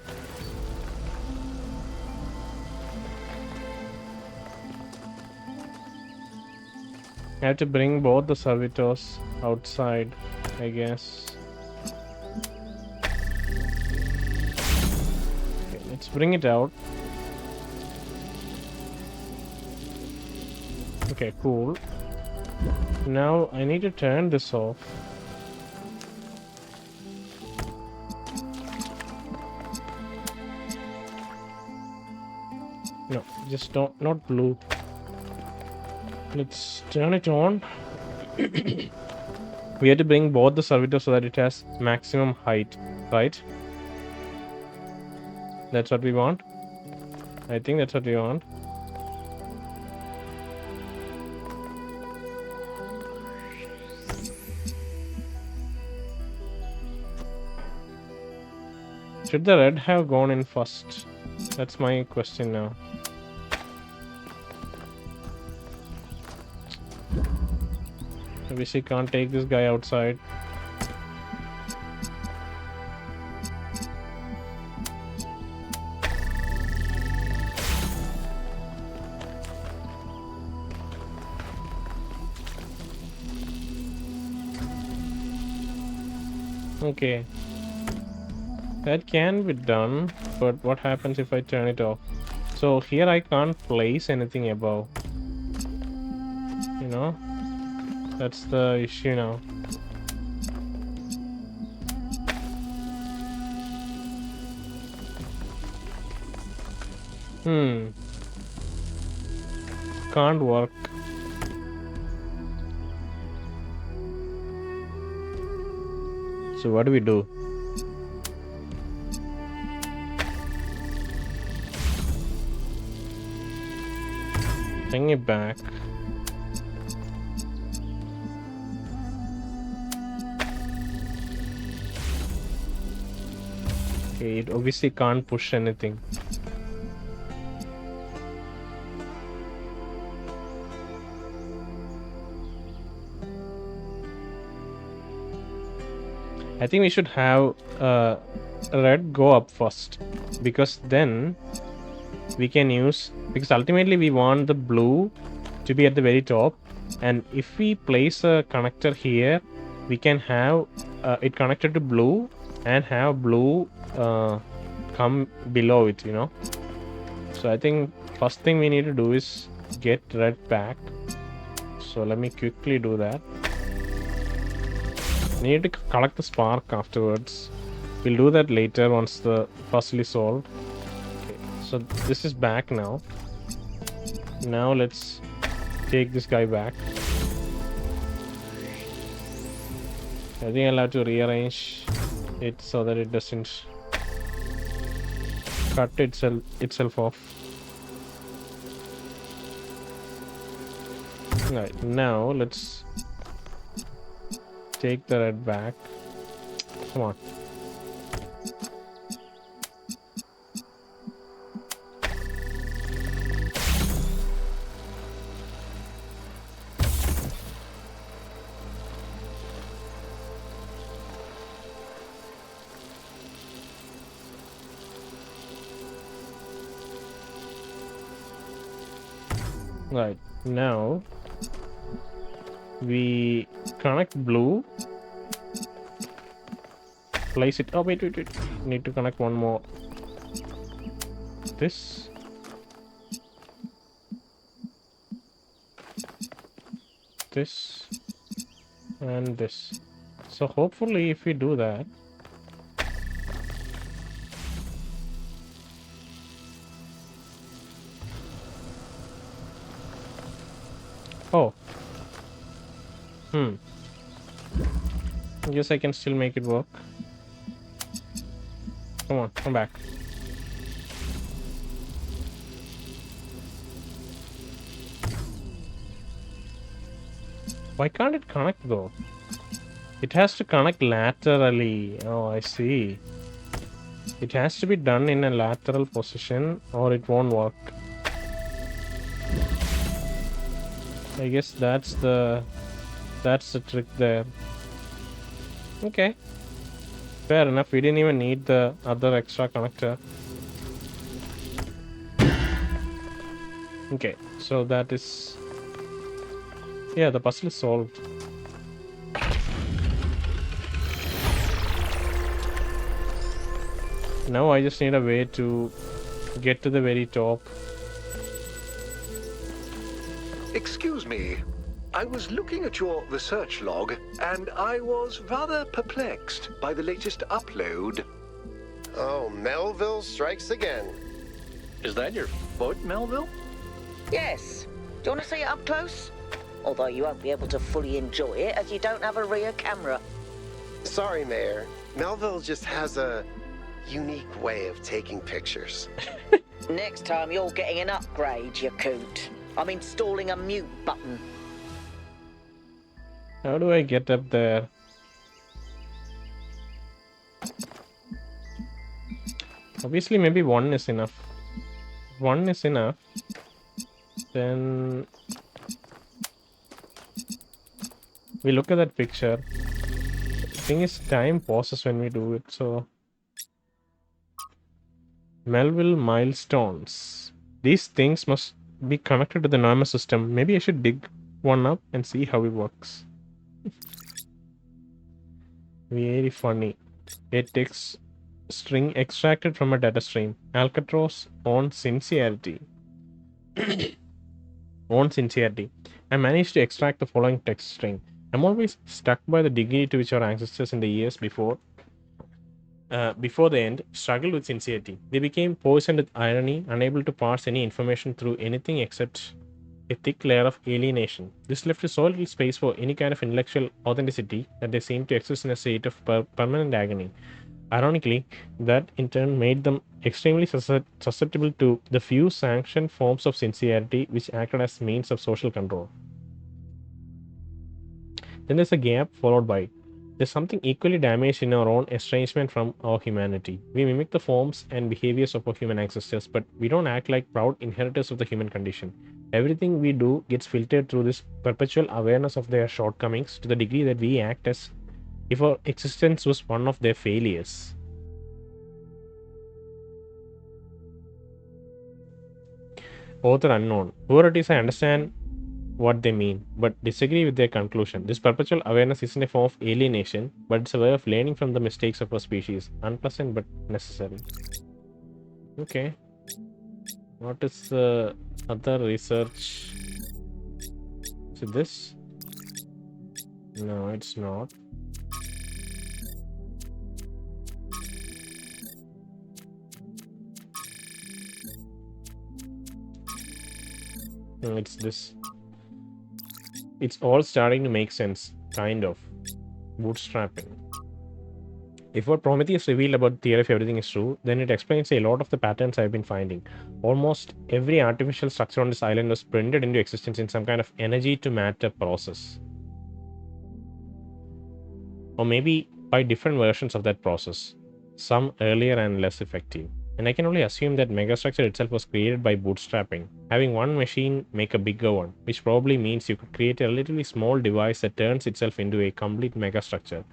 I have to bring both the servitors outside, I guess. Okay, let's bring it out. Okay, cool. Now I need to turn this off. No, just not blue. Let's turn it on. We have to bring both the servitors so that it has maximum height, right? That's what we want. I think that's what we want. Should the red have gone in first? That's my question now. Obviously can't take this guy outside. Okay. That can be done, but what happens if I turn it off? So here I can't place anything above. You know? That's the issue now. Can't work. So what do we do? Bring it back. Okay, it obviously can't push anything. I think we should have red go up first, because then we can use, because ultimately we want the blue to be at the very top, and if we place a connector here, we can have it connected to blue and have blue come below it, you know. So I think first thing we need to do is get red back. So let me quickly do that. We need to collect the spark afterwards. We'll do that later once the puzzle is solved. Okay, so this is back now. Now let's take this guy back. I think I'll have to rearrange it so that it doesn't cut itself off. Right, now let's take the red back. Come on. Right, now we connect blue, place it. Oh, wait. Need to connect one more. This. And this. So hopefully if we do that, oh. I guess I can still make it work. Come on, come back. Why can't it connect though? It has to connect laterally. Oh, I see. It has to be done in a lateral position or it won't work. I guess that's the trick there. Okay. Fair enough, we didn't even need the other extra connector. Okay, so that is... yeah, the puzzle is solved. Now I just need a way to get to the very top. Excuse me. I was looking at your research log, and I was rather perplexed by the latest upload. Oh, Melville strikes again. Is that your foot, Melville? Yes. Do you want to see it up close? Although you won't be able to fully enjoy it as you don't have a rear camera. Sorry, Mayor. Melville just has a unique way of taking pictures. Next time you're getting an upgrade, Yaqut. I'm installing a mute button. How do I get up there? Obviously, maybe one is enough. One is enough. Then we look at that picture. The thing is, time pauses when we do it. So Melville milestones. These things must be connected to the nervous system. Maybe I should dig one up and see how it works. Very funny. A text string extracted from a data stream. Alcatraz on sincerity. On sincerity. I managed to extract the following text string. I'm always stuck by the degree to which our ancestors in the years before the end struggled with sincerity. They became poisoned with irony, unable to parse any information through anything except a thick layer of alienation. This left so little space for any kind of intellectual authenticity that they seemed to exist in a state of permanent agony. Ironically, that in turn made them extremely susceptible to the few sanctioned forms of sincerity which acted as means of social control. Then there's a gap followed by, there's something equally damaged in our own estrangement from our humanity. We mimic the forms and behaviors of our human ancestors, but we don't act like proud inheritors of the human condition. Everything we do gets filtered through this perpetual awareness of their shortcomings to the degree that we act as if our existence was one of their failures. Author unknown. Whoever it is, I understand what they mean, but disagree with their conclusion. This perpetual awareness isn't a form of alienation, but it's a way of learning from the mistakes of our species. Unpleasant but necessary. Okay. What is the other research? Is it this? No, it's not. No, it's this. It's all starting to make sense, kind of. Bootstrapping. If what Prometheus revealed about the theory of everything is true, then it explains a lot of the patterns I've been finding. Almost every artificial structure on this island was printed into existence in some kind of energy-to-matter process. Or maybe by different versions of that process. Some earlier and less effective. And I can only assume that megastructure itself was created by bootstrapping, having one machine make a bigger one, which probably means you could create a relatively small device that turns itself into a complete megastructure.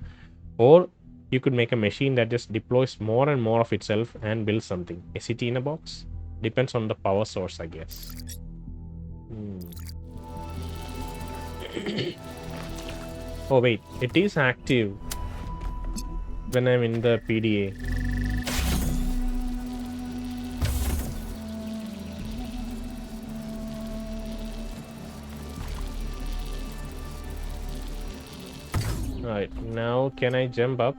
Or you could make a machine that just deploys more and more of itself and builds something. A city in a box? Depends on the power source, I guess. Oh wait, it is active when I'm in the PDA. Alright, now can I jump up?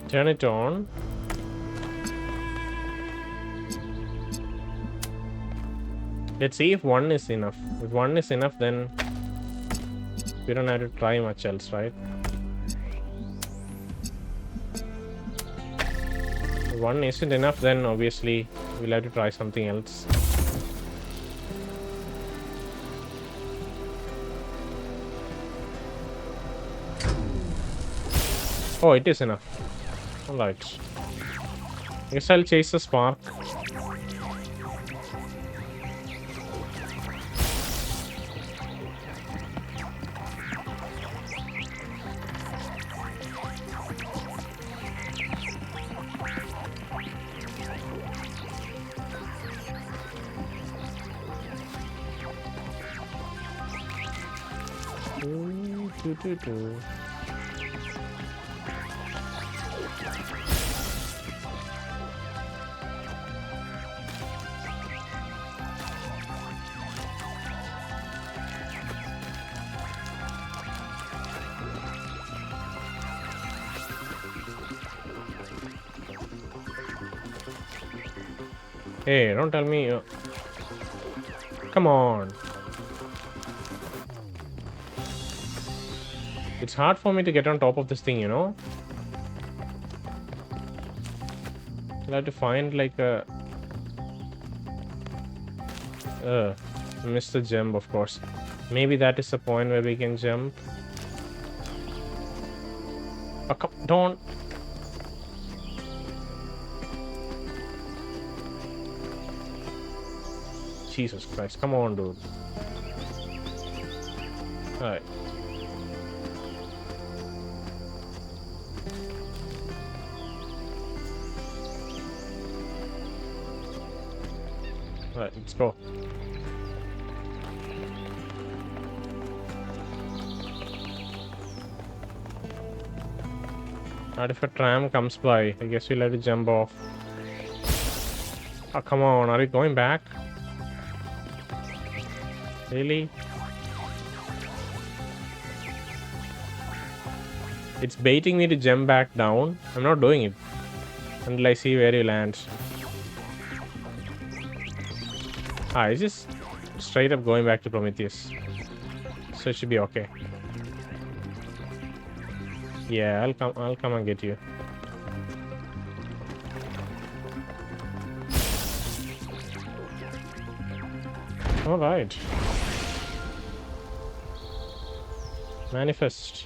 Turn it on. Let's see if one is enough. If one is enough, then we don't have to try much else, right? If one isn't enough, then obviously we'll have to try something else. Oh, it is enough. Alright. I guess I'll chase the spark. Hey, don't tell me. Come on. It's hard for me to get on top of this thing, you know? I'll have to find like a... missed the jump, of course. Maybe that is the point where we can jump. Oh, come, don't... Jesus Christ, come on, dude. Alright. Alright, let's go. What if a tram comes by? I guess we'll have to jump off. Oh, come on, are we going back? Really? It's baiting me to jump back down. I'm not doing it until I see where you land. Ah, it's just straight up going back to Prometheus. So it should be okay. Yeah, I'll come and get you. All right. Manifest.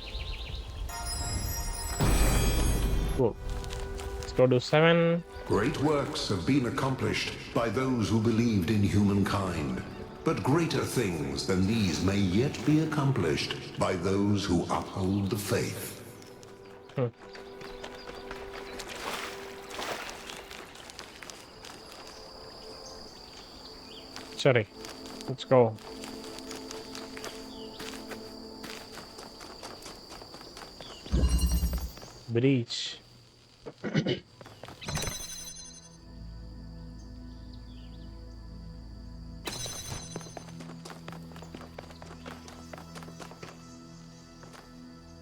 Cool. Let's go to 7. Great works have been accomplished by those who believed in humankind. But greater things than these may yet be accomplished by those who uphold the faith. Sorry. Let's go. Breach.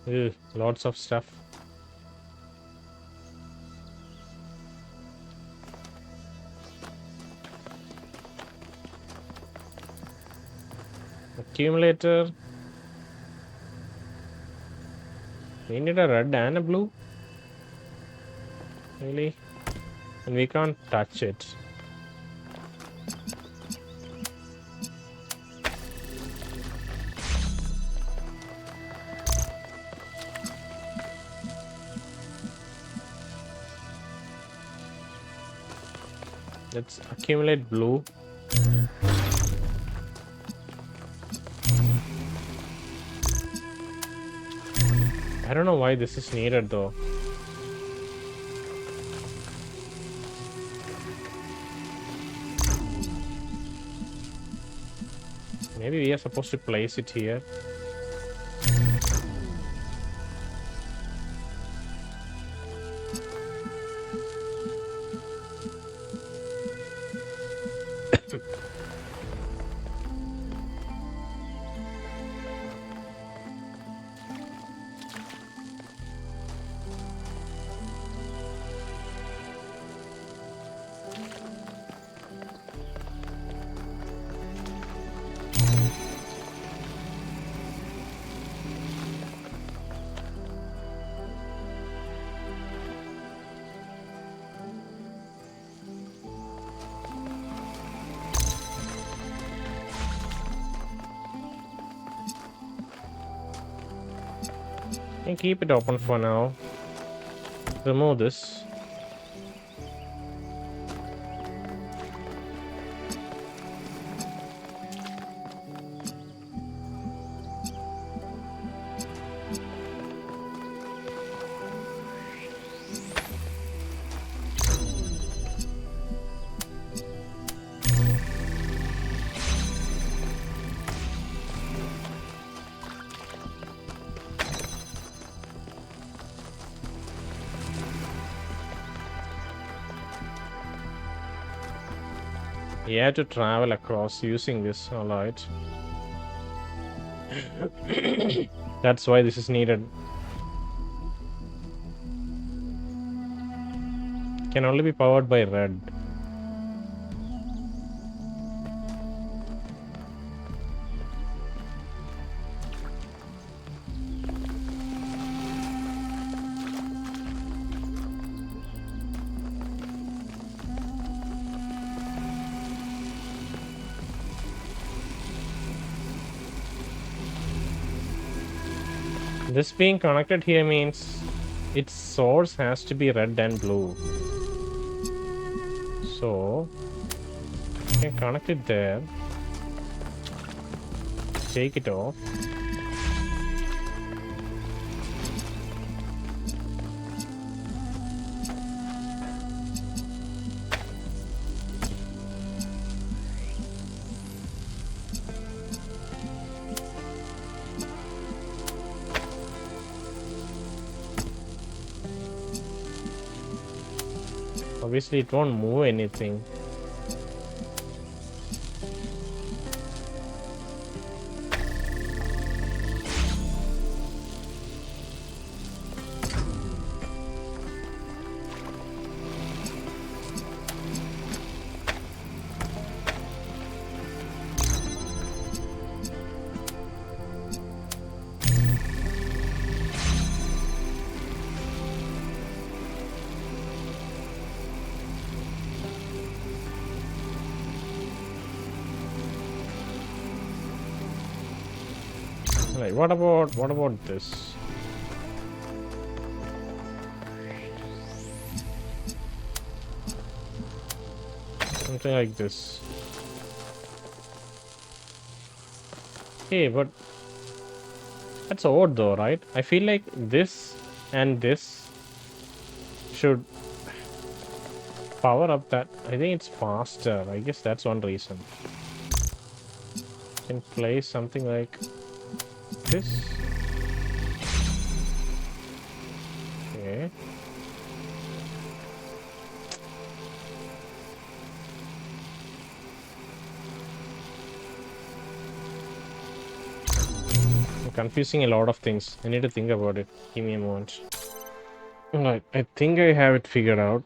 Ew, lots of stuff. Accumulator. We need a red and a blue. Really? And we can't touch it. Let's accumulate blue. I don't know why this is needed though. Maybe we are supposed to place it here. And keep it open for now. Remove this. You have to travel across using this, alright. That's why this is needed. Can only be powered by red. This being connected here means its source has to be red and blue. So you can connect it there. Take it off. Obviously it won't move anything. Right, what about this? Something like this. Hey, but that's odd though, right? I feel like this and this should power up that. I think it's faster. I guess that's one reason. Can place something like this. Okay. I'm confusing a lot of things. I need to think about it. Give me a moment. Alright, I think I have it figured out.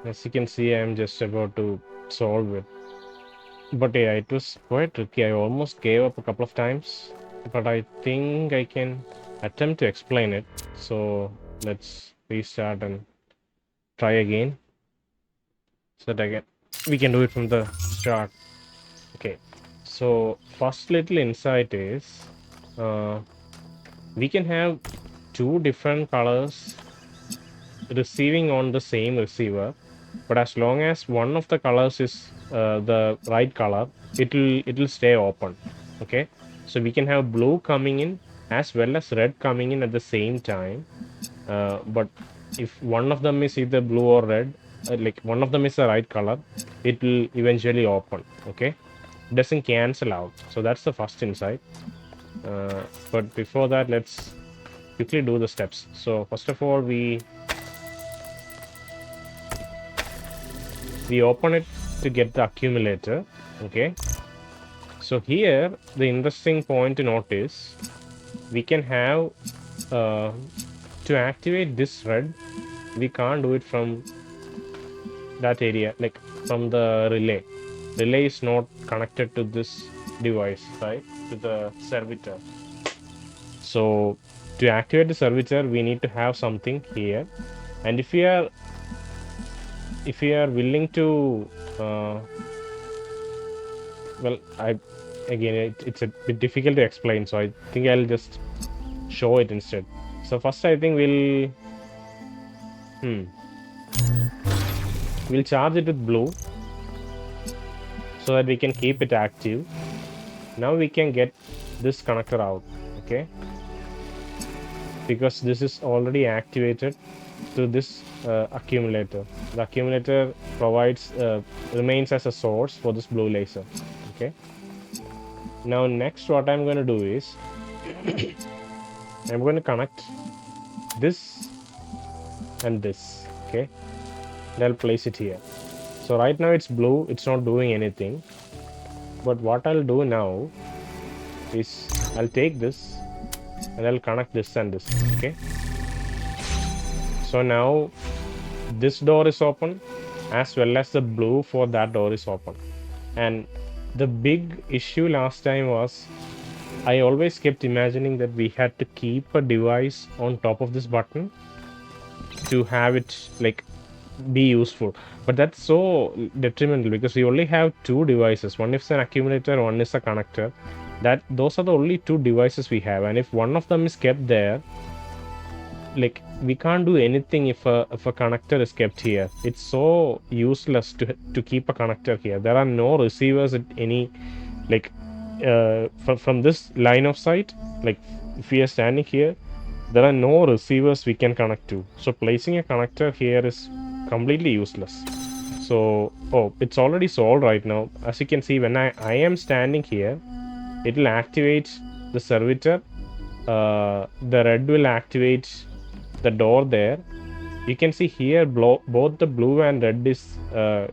As you can see, I'm just about to solve it. But yeah, it was quite tricky. I almost gave up a couple of times. But I think I can attempt to explain it. So let's restart and try again. So that we can do it from the start. Okay. So first little insight is we can have two different colors receiving on the same receiver. But as long as one of the colors is the right color, it'll stay open. Okay. So we can have blue coming in as well as red coming in at the same time. But if one of them is either blue or red, like one of them is the right color, it will eventually open. Okay, it doesn't cancel out. So that's the first insight. But before that, let's quickly do the steps. So first of all, we open it to get the accumulator. Okay. So here, the interesting point to note is we can have to activate this red, we can't do it from that area, like from the relay. Relay is not connected to this device, right? To the servitor. So to activate the servitor, we need to have something here. And if we are willing to well, it's a bit difficult to explain, so I think I'll just show it instead. So first I think we'll charge it with blue so that we can keep it active. Now we can get this connector out, okay? Because this is already activated to this accumulator. The accumulator remains as a source for this blue laser. Okay. Now next what I'm going to do is I'm going to connect this and this. Okay. And I'll place it here. So right now it's blue. It's not doing anything. But what I'll do now is I'll take this and I'll connect this and this. Okay. So now this door is open as well as the blue for that door is open. And the big issue last time was I always kept imagining that we had to keep a device on top of this button to have it like be useful. But that's so detrimental because we only have two devices. One is an accumulator, one is a connector. Those are the only 2 devices we have, and if one of them is kept there, like, we can't do anything if a connector is kept here. It's so useless to keep a connector here. There are no receivers at any, like, from this line of sight. Like, if we are standing here, there are no receivers we can connect to. So placing a connector here is completely useless. So, it's already solved right now. As you can see, when I am standing here, it will activate the servitor. The red will activate the door there. You can see here both the blue and red is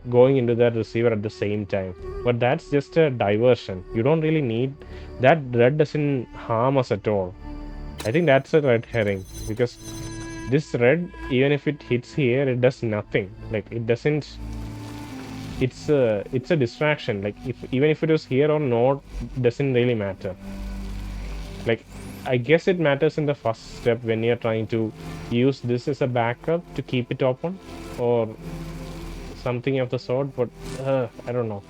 going into that receiver at the same time. But that's just a diversion. You don't really need that. Red doesn't harm us at all. I think that's a red herring, because this red, even if it hits here, it does nothing. Like, it doesn't. It's a distraction. Like, even if it was here or not, doesn't really matter. Like, I guess it matters in the first step when you're trying to use this as a backup to keep it open or something of the sort, but I don't know.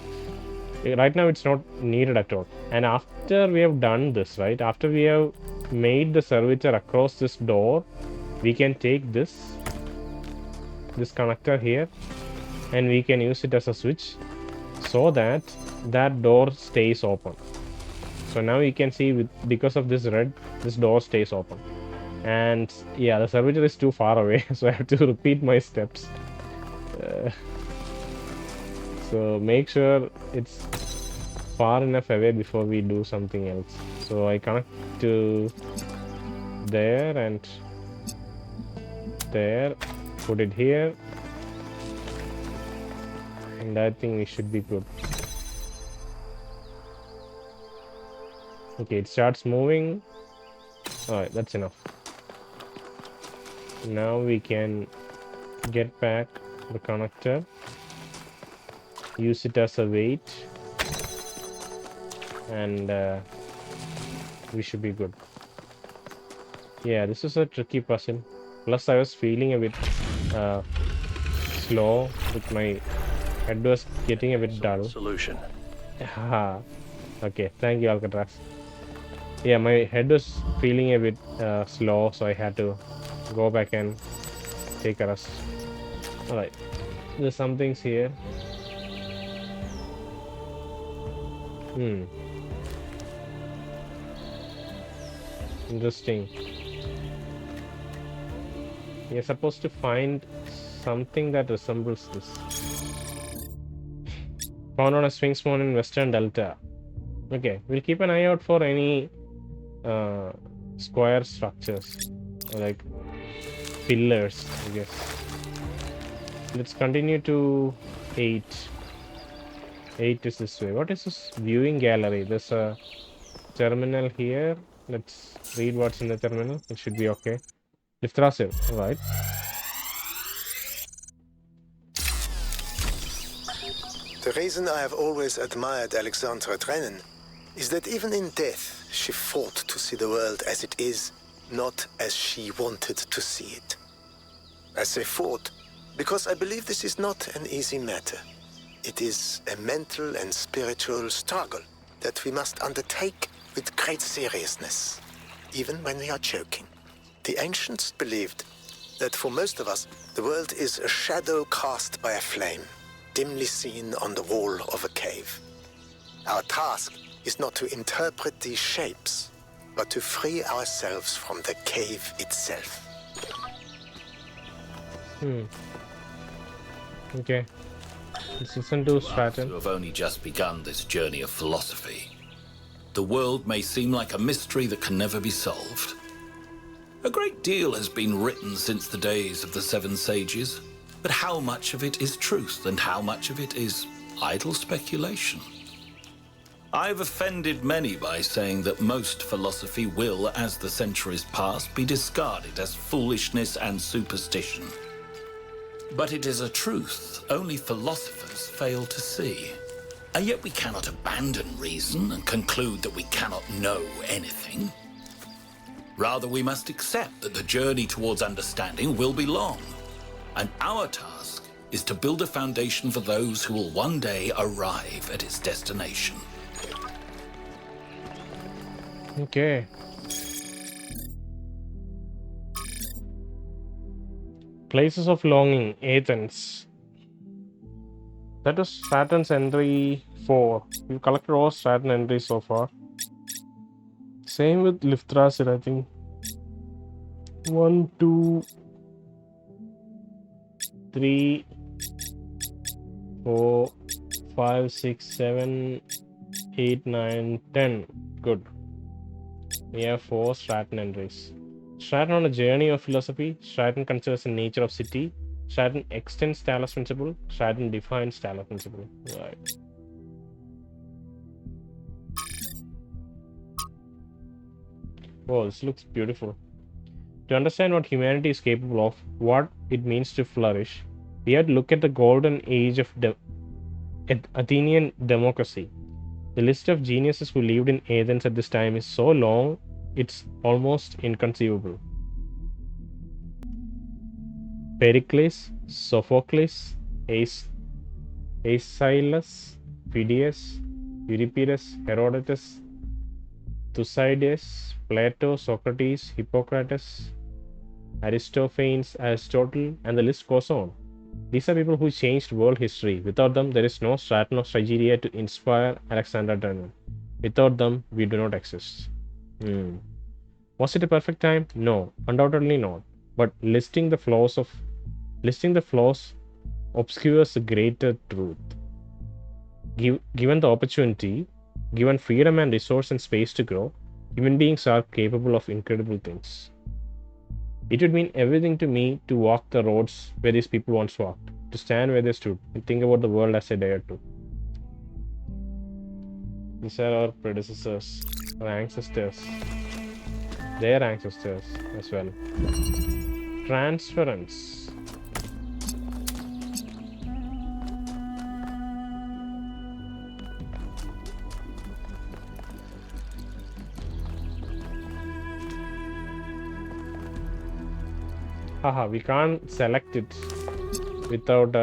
Right now it's not needed at all. And after we have done this, right, after we have made the servitor across this door, we can take this connector here and we can use it as a switch so that that door stays open. So now you can see because of this red, this door stays open. And yeah, the servitor is too far away, so I have to repeat my steps. So make sure it's far enough away before we do something else. So I connect to there and there, put it here, and I think we should be good. Okay, it starts moving. Alright, that's enough. Now we can get back the connector, use it as a weight, and we should be good. Yeah, this is a tricky puzzle. Plus I was feeling a bit slow with my head was getting a bit dull. Solution. Okay, thank you, Alcatraz. Yeah, my head was feeling a bit slow, so I had to go back and take a rest. Alright, there's some things here. Interesting. You're supposed to find something that resembles this. Found on a Sphinx moon in Western Delta. Okay, we'll keep an eye out for any square structures, like pillars, I guess. Let's continue to 8. 8 is this way. What is this viewing gallery? There's a terminal here. Let's read what's in the terminal. It should be okay. Lifthrasiv, alright. The reason I have always admired Alexandra Drennan is that even in death, she fought to see the world as it is, not as she wanted to see it. I say fought because I believe this is not an easy matter. It is a mental and spiritual struggle that we must undertake with great seriousness, even when we are joking. The ancients believed that for most of us, the world is a shadow cast by a flame, dimly seen on the wall of a cave. Our task is not to interpret these shapes, but to free ourselves from the cave itself. Okay. Let's listen to Starton. To have only just begun this journey of philosophy. The world may seem like a mystery that can never be solved. A great deal has been written since the days of the 7 sages, but how much of it is truth and how much of it is idle speculation? I've offended many by saying that most philosophy will, as the centuries pass, be discarded as foolishness and superstition. But it is a truth only philosophers fail to see. And yet we cannot abandon reason and conclude that we cannot know anything. Rather, we must accept that the journey towards understanding will be long. And our task is to build a foundation for those who will one day arrive at its destination. Okay. Places of longing, Athens. That was Saturn's entry 4. We've collected all Saturn entries so far. Same with Lithrasil, I think. 1, 2, 3, 4, 5, 6, 7, 8, 9, 10. Good. We have 4 Stratton entries. Stratton on a journey of philosophy. Stratton considers the nature of city. Stratton extends Talos principle. Stratton defines Talos principle. Right. Oh, this looks beautiful. To understand what humanity is capable of, what it means to flourish, we have to look at the golden age of Athenian democracy. The list of geniuses who lived in Athens at this time is so long, it's almost inconceivable. Pericles, Sophocles, Aeschylus, Phidias, Euripides, Herodotus, Thucydides, Plato, Socrates, Hippocrates, Aristophanes, Aristotle, and the list goes on. These are people who changed world history. Without them, there is no Starton of Stageira to inspire Alexander Drennan. Without them, we do not exist. Was it a perfect time? No, undoubtedly not. But listing the flaws obscures the greater truth. Given the opportunity, given freedom and resource and space to grow, human beings are capable of incredible things. It would mean everything to me to walk the roads where these people once walked, to stand where they stood, and think about the world as I dared to. These are our predecessors, our ancestors, their ancestors as well. Transference. Haha, we can't select it without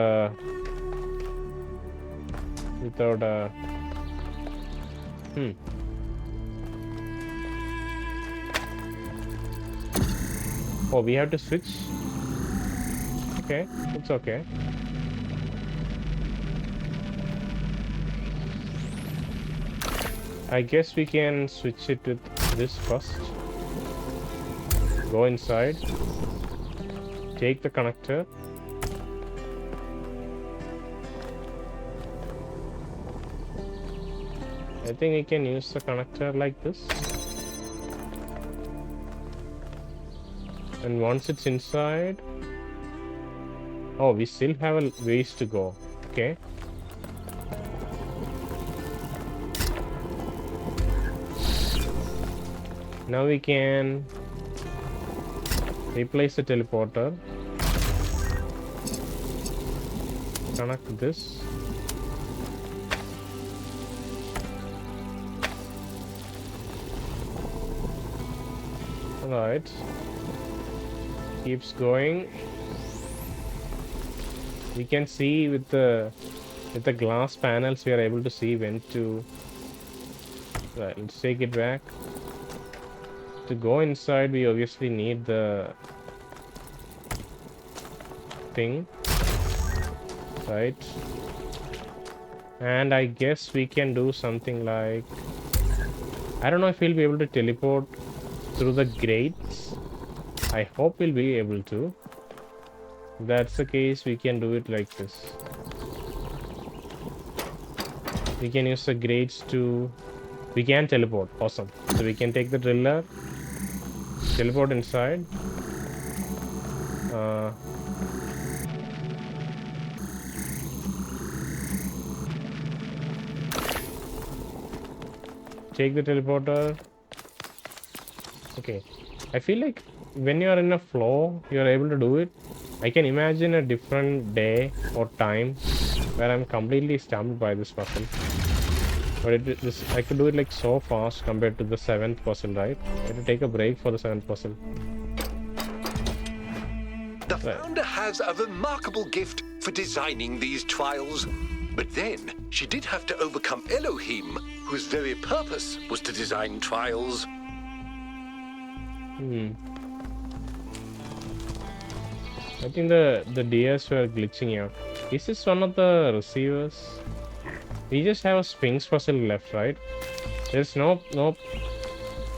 Oh, we have to switch. Okay, it's okay. I guess we can switch it with this first. Go inside. Take the connector. I think we can use the connector like this. And once it's inside... Oh, we still have a ways to go. Okay. Now we can replace the teleporter. Connect this. Alright. Keeps going. We can see with the glass panels we are able to see when to... Right, let's take it back. To go inside we obviously need the thing. Right. And I guess we can do something like... I don't know if we'll be able to teleport through the grates. I hope we'll be able to. If that's the case, we can do it like this. We can use the grates to... We can teleport. Awesome. So we can take the driller, teleport inside. Take the teleporter. Okay. I feel like when you are in a flow, you are able to do it. I can imagine a different day or time where I'm completely stumped by this puzzle. But I could do it like so fast compared to the 7th puzzle, right? I had to take a break for the 7th puzzle. The founder has a remarkable gift for designing these trials. But then, she did have to overcome Elohim, whose very purpose was to design trials. I think the DS were glitching out. Is this one of the receivers? We just have a Sphinx fossil left, right? There's no.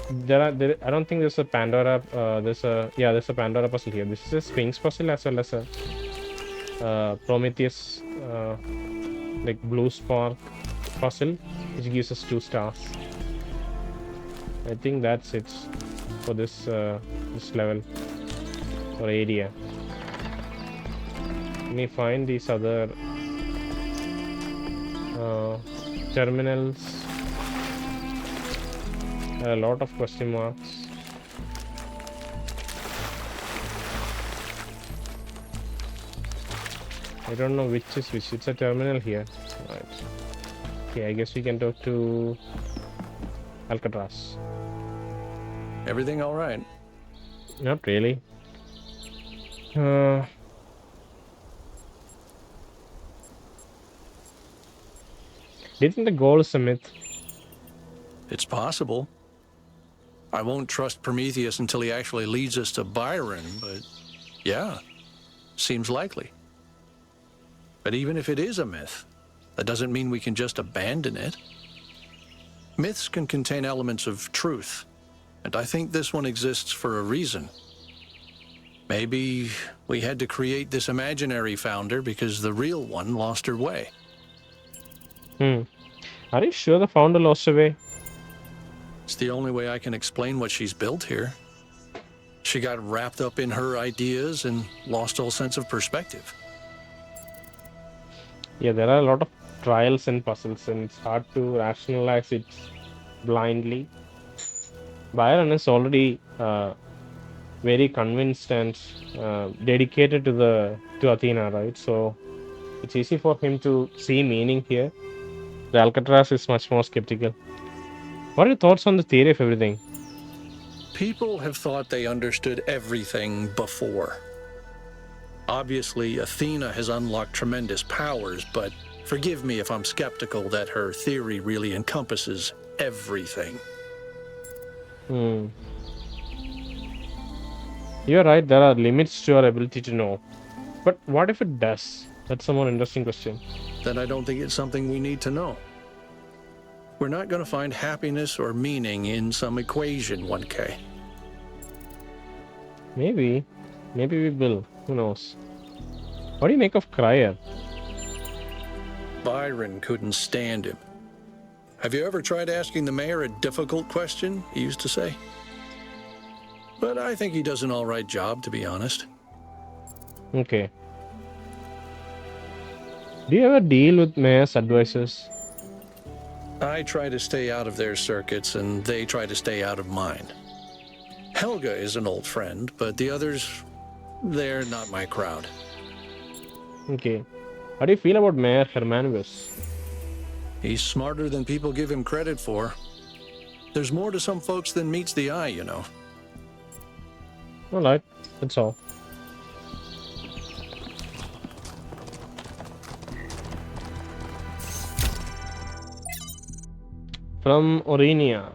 I don't think there's a Pandora. There's a Pandora puzzle here. This is a Sphinx fossil as well as a Prometheus, like blue spark fossil, which gives us 2 stars. I think that's it for this level or area. Let me find these other terminals. A lot of question marks. I don't know which is which. It's a terminal here. Right. Okay, I guess we can talk to Alcatraz. Everything all right? Not really. Do you think the goal is a myth? It's possible. I won't trust Prometheus until he actually leads us to Byron, but yeah, seems likely. But even if it is a myth, that doesn't mean we can just abandon it. Myths can contain elements of truth, and I think this one exists for a reason. Maybe we had to create this imaginary founder because the real one lost her way. Are you sure the founder lost her way? It's the only way I can explain what she's built here. She got wrapped up in her ideas and lost all sense of perspective. Yeah, there are a lot of trials and puzzles, and it's hard to rationalize it blindly. Byron is already very convinced and dedicated to Athena, right? So it's easy for him to see meaning here. The Alcatraz is much more skeptical. What are your thoughts on the theory of everything? People have thought they understood everything before. Obviously, Athena has unlocked tremendous powers, but forgive me if I'm skeptical that her theory really encompasses everything. You're right, there are limits to our ability to know. But what if it does? That's a more interesting question. Then I don't think it's something we need to know. We're not going to find happiness or meaning in some equation, 1K. Maybe we will. Who knows? What do you make of Crier? Byron couldn't stand him. Have you ever tried asking the mayor a difficult question, he used to say? But I think he does an all right job, to be honest. Okay. Do you ever deal with mayor's advisors? I try to stay out of their circuits, and they try to stay out of mine. Helga is an old friend, but the others, they're not my crowd. Okay. How do you feel about Mayor Hermanubis? He's smarter than people give him credit for. There's more to some folks than meets the eye, you know. Alright, that's all. From Orinia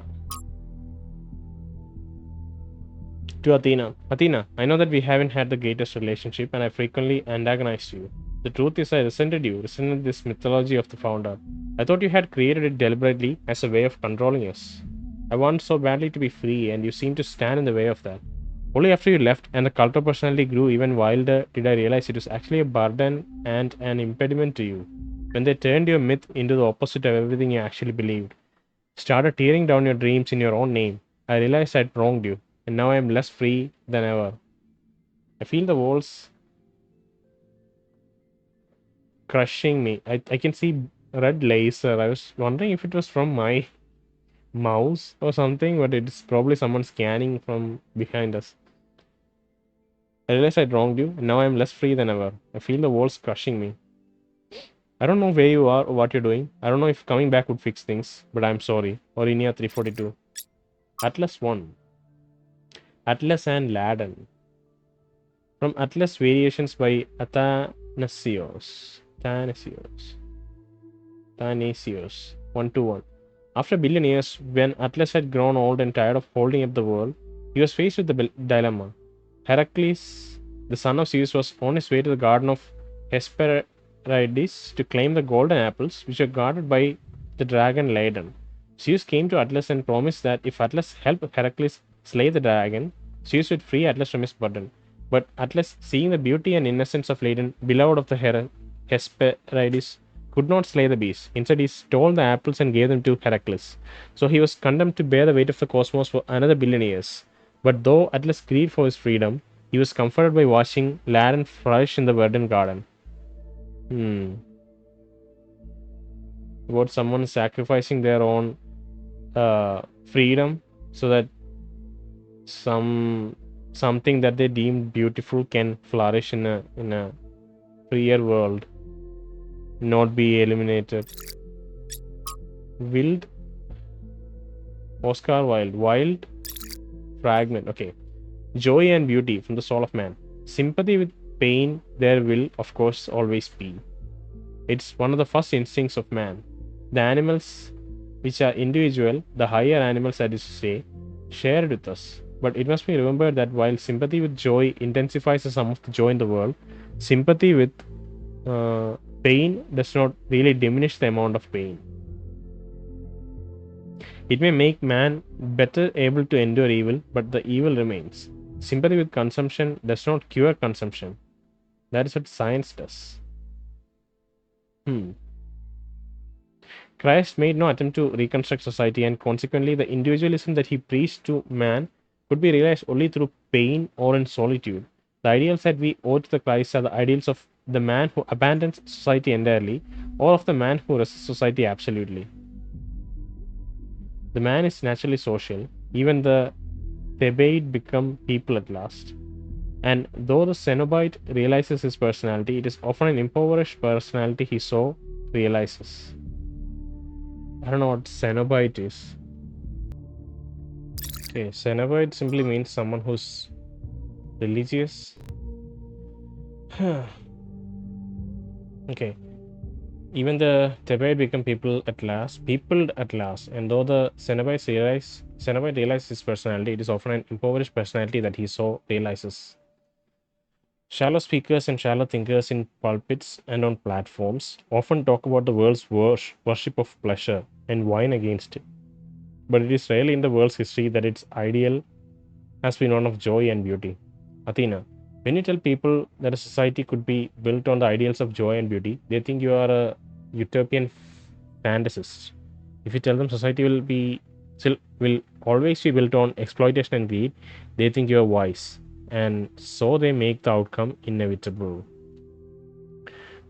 to Athena. Athena, I know that we haven't had the greatest relationship and I frequently antagonized you. The truth is I resented this mythology of the founder. I thought you had created it deliberately as a way of controlling us. I want so badly to be free and you seem to stand in the way of that. Only after you left and the cult of personality grew even wilder did I realize it was actually a burden and an impediment to you. When they turned your myth into the opposite of everything you actually believed. Started tearing down your dreams in your own name. I realized I'd wronged you, and now I am less free than ever. I feel the walls crushing me. I can see red laser. I was wondering if it was from my mouse or something, but it's probably someone scanning from behind us. I realized I'd wronged you, and now I am less free than ever. I feel the walls crushing me. I don't know where you are or what you're doing. I don't know if coming back would fix things, but I'm sorry. Orinia 342. Atlas 1. Atlas and Laden. From Atlas Variations by Athanasios. 121. After a billion years, when Atlas had grown old and tired of holding up the world, He was faced with the dilemma. Heracles, the son of Zeus, was on his way to the garden of Hesperides to claim the golden apples, which were guarded by the dragon Ladon. Zeus came to Atlas and promised that if Atlas helped Heracles slay the dragon, Zeus would free Atlas from his burden. But Atlas, seeing the beauty and innocence of Ladon, beloved of the Hesperides, could not slay the beast. Instead, he stole the apples and gave them to Heracles. So he was condemned to bear the weight of the cosmos for another billion years. But though Atlas grieved for his freedom, he was comforted by watching Ladon flourish in the verdant garden. About someone sacrificing their own freedom so that something that they deem beautiful can flourish in a freer world, not be eliminated. Oscar Wilde fragment. Okay. Joy and beauty from the soul of man. Sympathy with pain there will, of course, always be. It's one of the first instincts of man. The animals which are individual, the higher animals, that is to say, share it with us. But it must be remembered that while sympathy with joy intensifies the sum of the joy in the world, sympathy with pain does not really diminish the amount of pain. It may make man better able to endure evil, but the evil remains. Sympathy with consumption does not cure consumption. That is what science does. Christ made no attempt to reconstruct society, and consequently the individualism that he preached to man could be realized only through pain or in solitude. The ideals that we owe to the Christ are the ideals of the man who abandons society entirely, or of the man who resists society absolutely. The man is naturally social. Even the Thebaid become people at last. And though the Cenobite realizes his personality, it is often an impoverished personality he so realizes. I don't know what Cenobite is. Okay, Cenobite simply means someone who's religious. Okay. Even the Thebaid become people at last, and though the Cenobite realizes his personality, it is often an impoverished personality that he so realizes. Shallow speakers and shallow thinkers in pulpits and on platforms often talk about the world's worship of pleasure and whine against it. But it is rarely in the world's history that its ideal has been one of joy and beauty. Athena, when you tell people that a society could be built on the ideals of joy and beauty, they think you are a utopian fantasist. If you tell them society will always be built on exploitation and greed, they think you are wise, and so they make the outcome inevitable.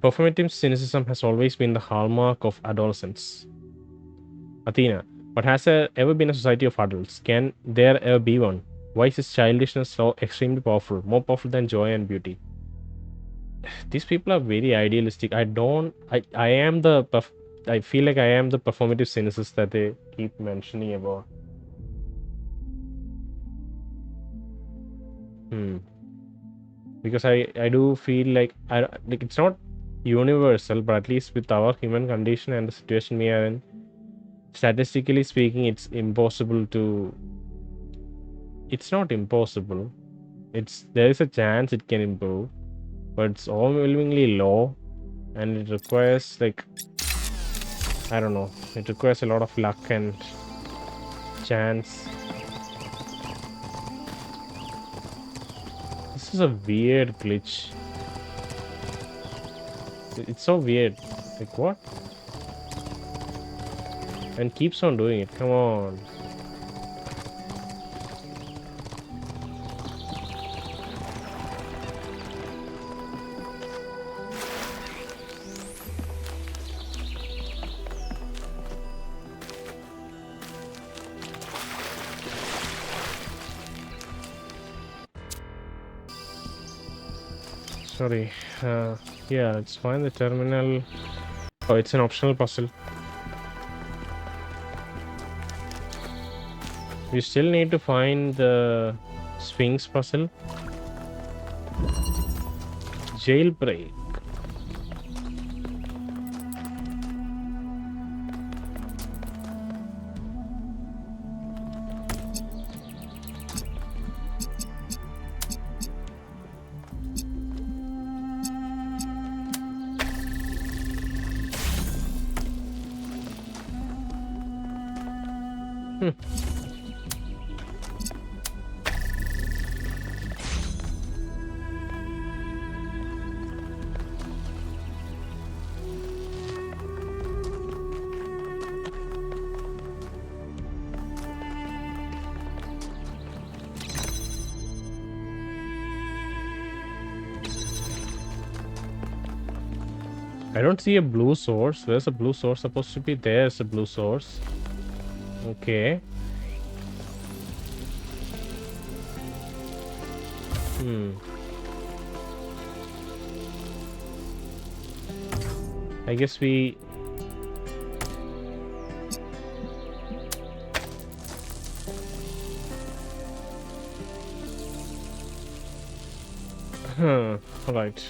Performative cynicism has always been the hallmark of adolescence. Athena, but has there ever been a society of adults? Can there ever be one? Why is this childishness so extremely powerful, more powerful than joy and beauty? These people are very idealistic. I feel like I am the performative cynicist that they keep mentioning about. Because I do feel like it's not universal, but at least with our human condition and the situation we are in, statistically speaking, it's impossible to. It's not impossible. There is a chance it can improve, but it's overwhelmingly low, and it requires I don't know. It requires a lot of luck and chance. This is a weird glitch. It's so weird. Like what? And keeps on doing it. Come on. Sorry. Yeah, let's find the terminal. Oh, it's an optional puzzle. We still need to find the Sphinx puzzle. Jailbreak. I don't see a blue source. Where's the blue source supposed to be? There's a blue source. Okay. I guess we... Alright.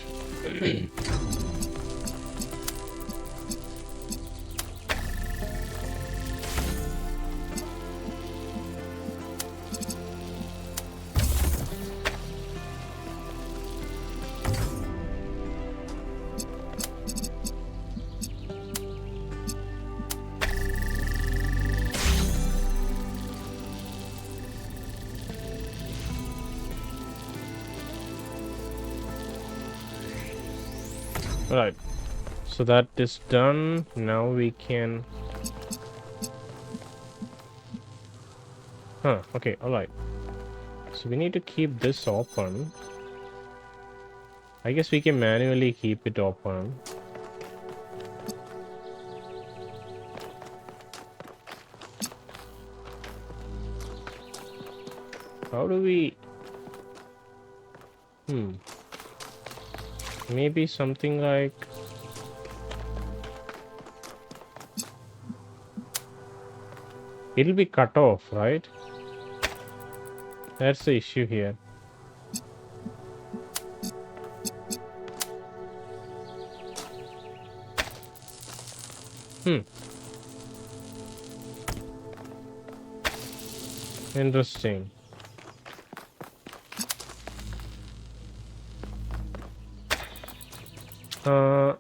Right, so that is done. Now we can... okay, alright. So we need to keep this open. I guess we can manually keep it open. How do we... Maybe something like... It'll be cut off, right? That's the issue here. Interesting.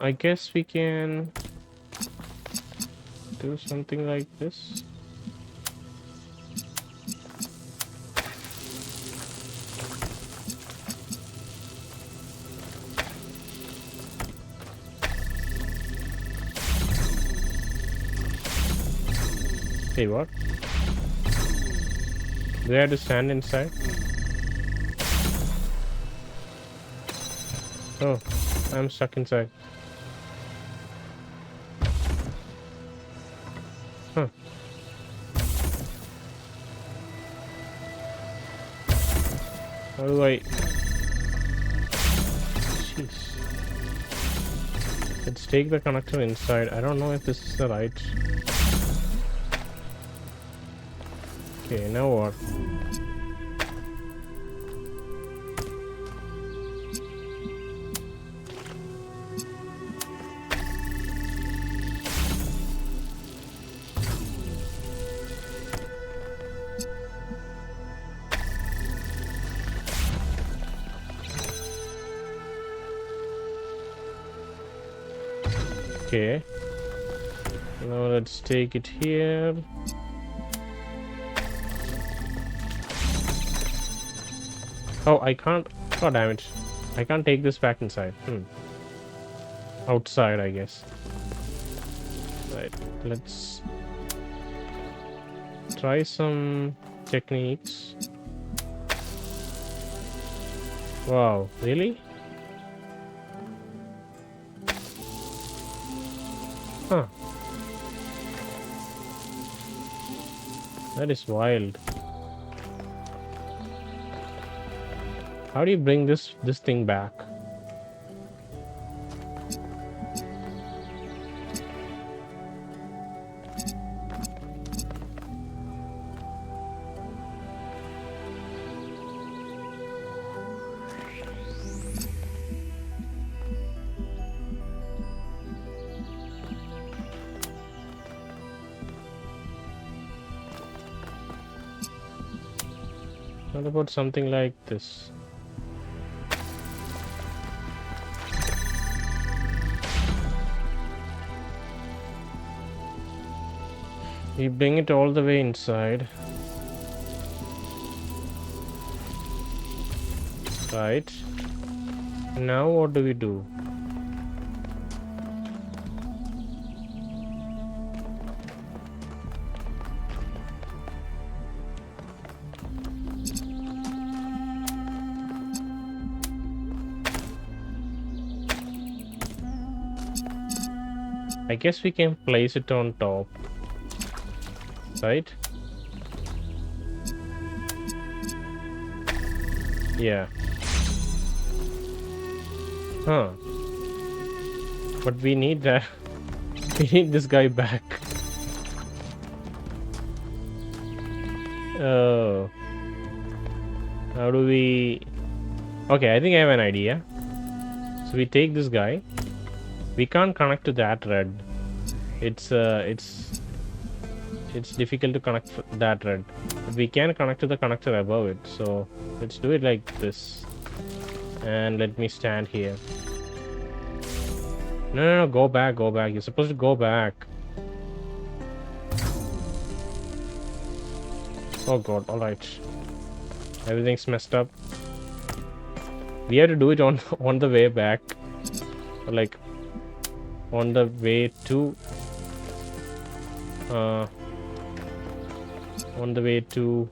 I guess we can do something like this. Hey, what? Do I have to stand inside? Oh, I'm stuck inside. Huh. How do I... Jeez. Let's take the connector inside. I don't know if this is the right... Okay, now what? Okay. Now let's take it here. Oh, I can't. Oh, damn it. I can't take this back inside. Outside, I guess. Right. Let's try some techniques. Wow, really? Huh. That is wild. How do you bring this thing back? What about something like this? We bring it all the way inside. Right. Now what do we do? I guess we can place it on top. Right? Yeah. Huh. But we need that. We need this guy back. Oh. How do we... Okay, I think I have an idea. So we take this guy. We can't connect to that red. It's difficult to connect that red. But we can connect to the connector above it. So let's do it like this. And let me stand here. No, go back, go back. You're supposed to go back. Oh god, alright. Everything's messed up. We have to do it on the way back. Or like on the way to on the way to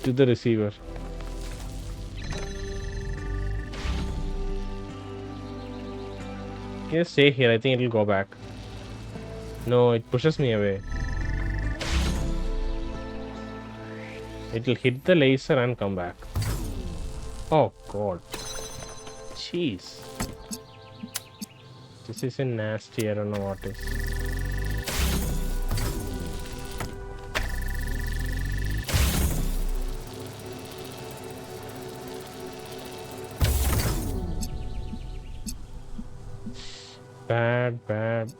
the receiver. Yeah, stay here. I think it'll go back. No, it pushes me away. It'll hit the laser and come back. Oh god. Jeez. This is a nasty, I don't know what is. Bad.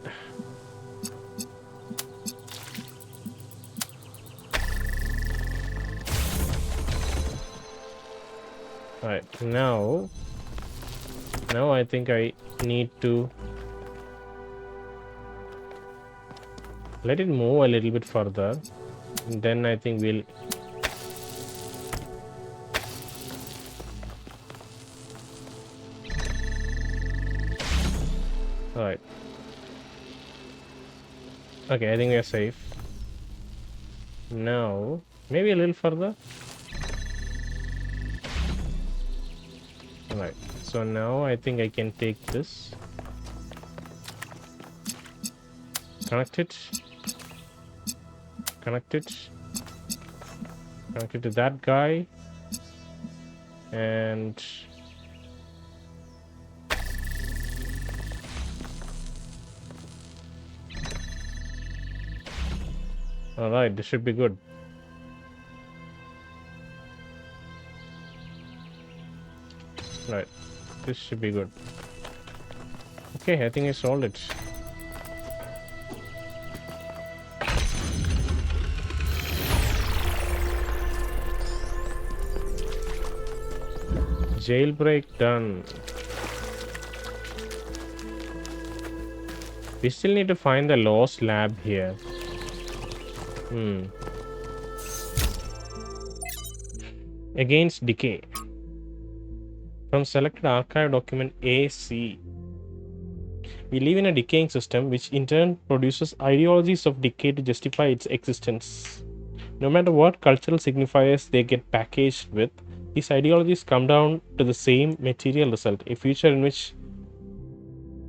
Alright, now I think I need to let it move a little bit further, and then I think we'll alright. Okay, I think we are safe. Now, maybe a little further. Alright, so now I think I can take this. Connect it to that guy, and alright, this should be good. Right, this should be good. Okay, I think I solved it. Jailbreak done. We still need to find the lost lab here. Against decay. From selected archive document AC. We live in a decaying system which in turn produces ideologies of decay to justify its existence. No matter what cultural signifiers they get packaged with, these ideologies come down to the same material result, a future in which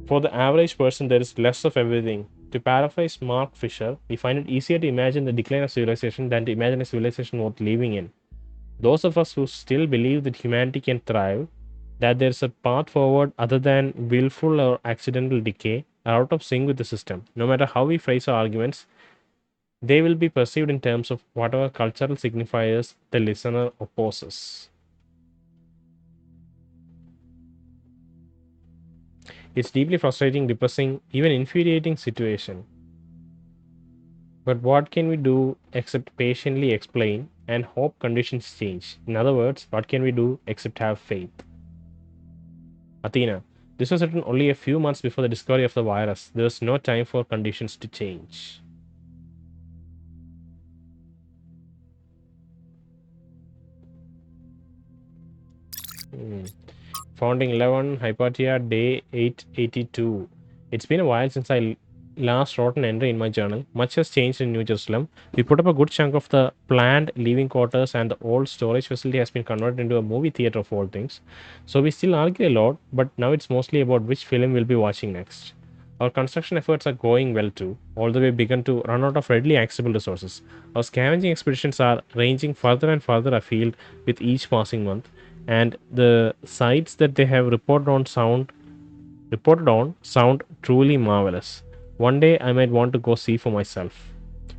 for the average person there is less of everything. To paraphrase Mark Fisher, we find it easier to imagine the decline of civilization than to imagine a civilization worth living in. Those of us who still believe that humanity can thrive, that there is a path forward other than willful or accidental decay, are out of sync with the system. No matter how we phrase our arguments, they will be perceived in terms of whatever cultural signifiers the listener opposes. It's deeply frustrating, depressing, even infuriating situation. But what can we do except patiently explain and hope conditions change? In other words, what can we do except have faith? Athena, this was written only a few months before the discovery of the virus. There was no time for conditions to change. Founding 11, Hypatia, day 882. It's been a while since I last rotten entry in my journal, much has changed in New Jerusalem. We put up a good chunk of the planned living quarters, and the old storage facility has been converted into a movie theater of all things. So we still argue a lot, but now it's mostly about which film we'll be watching next. Our construction efforts are going well too, although we've begun to run out of readily accessible resources. Our scavenging expeditions are ranging further and further afield with each passing month, and the sites that they have reported on sound truly marvelous. One day I might want to go see for myself.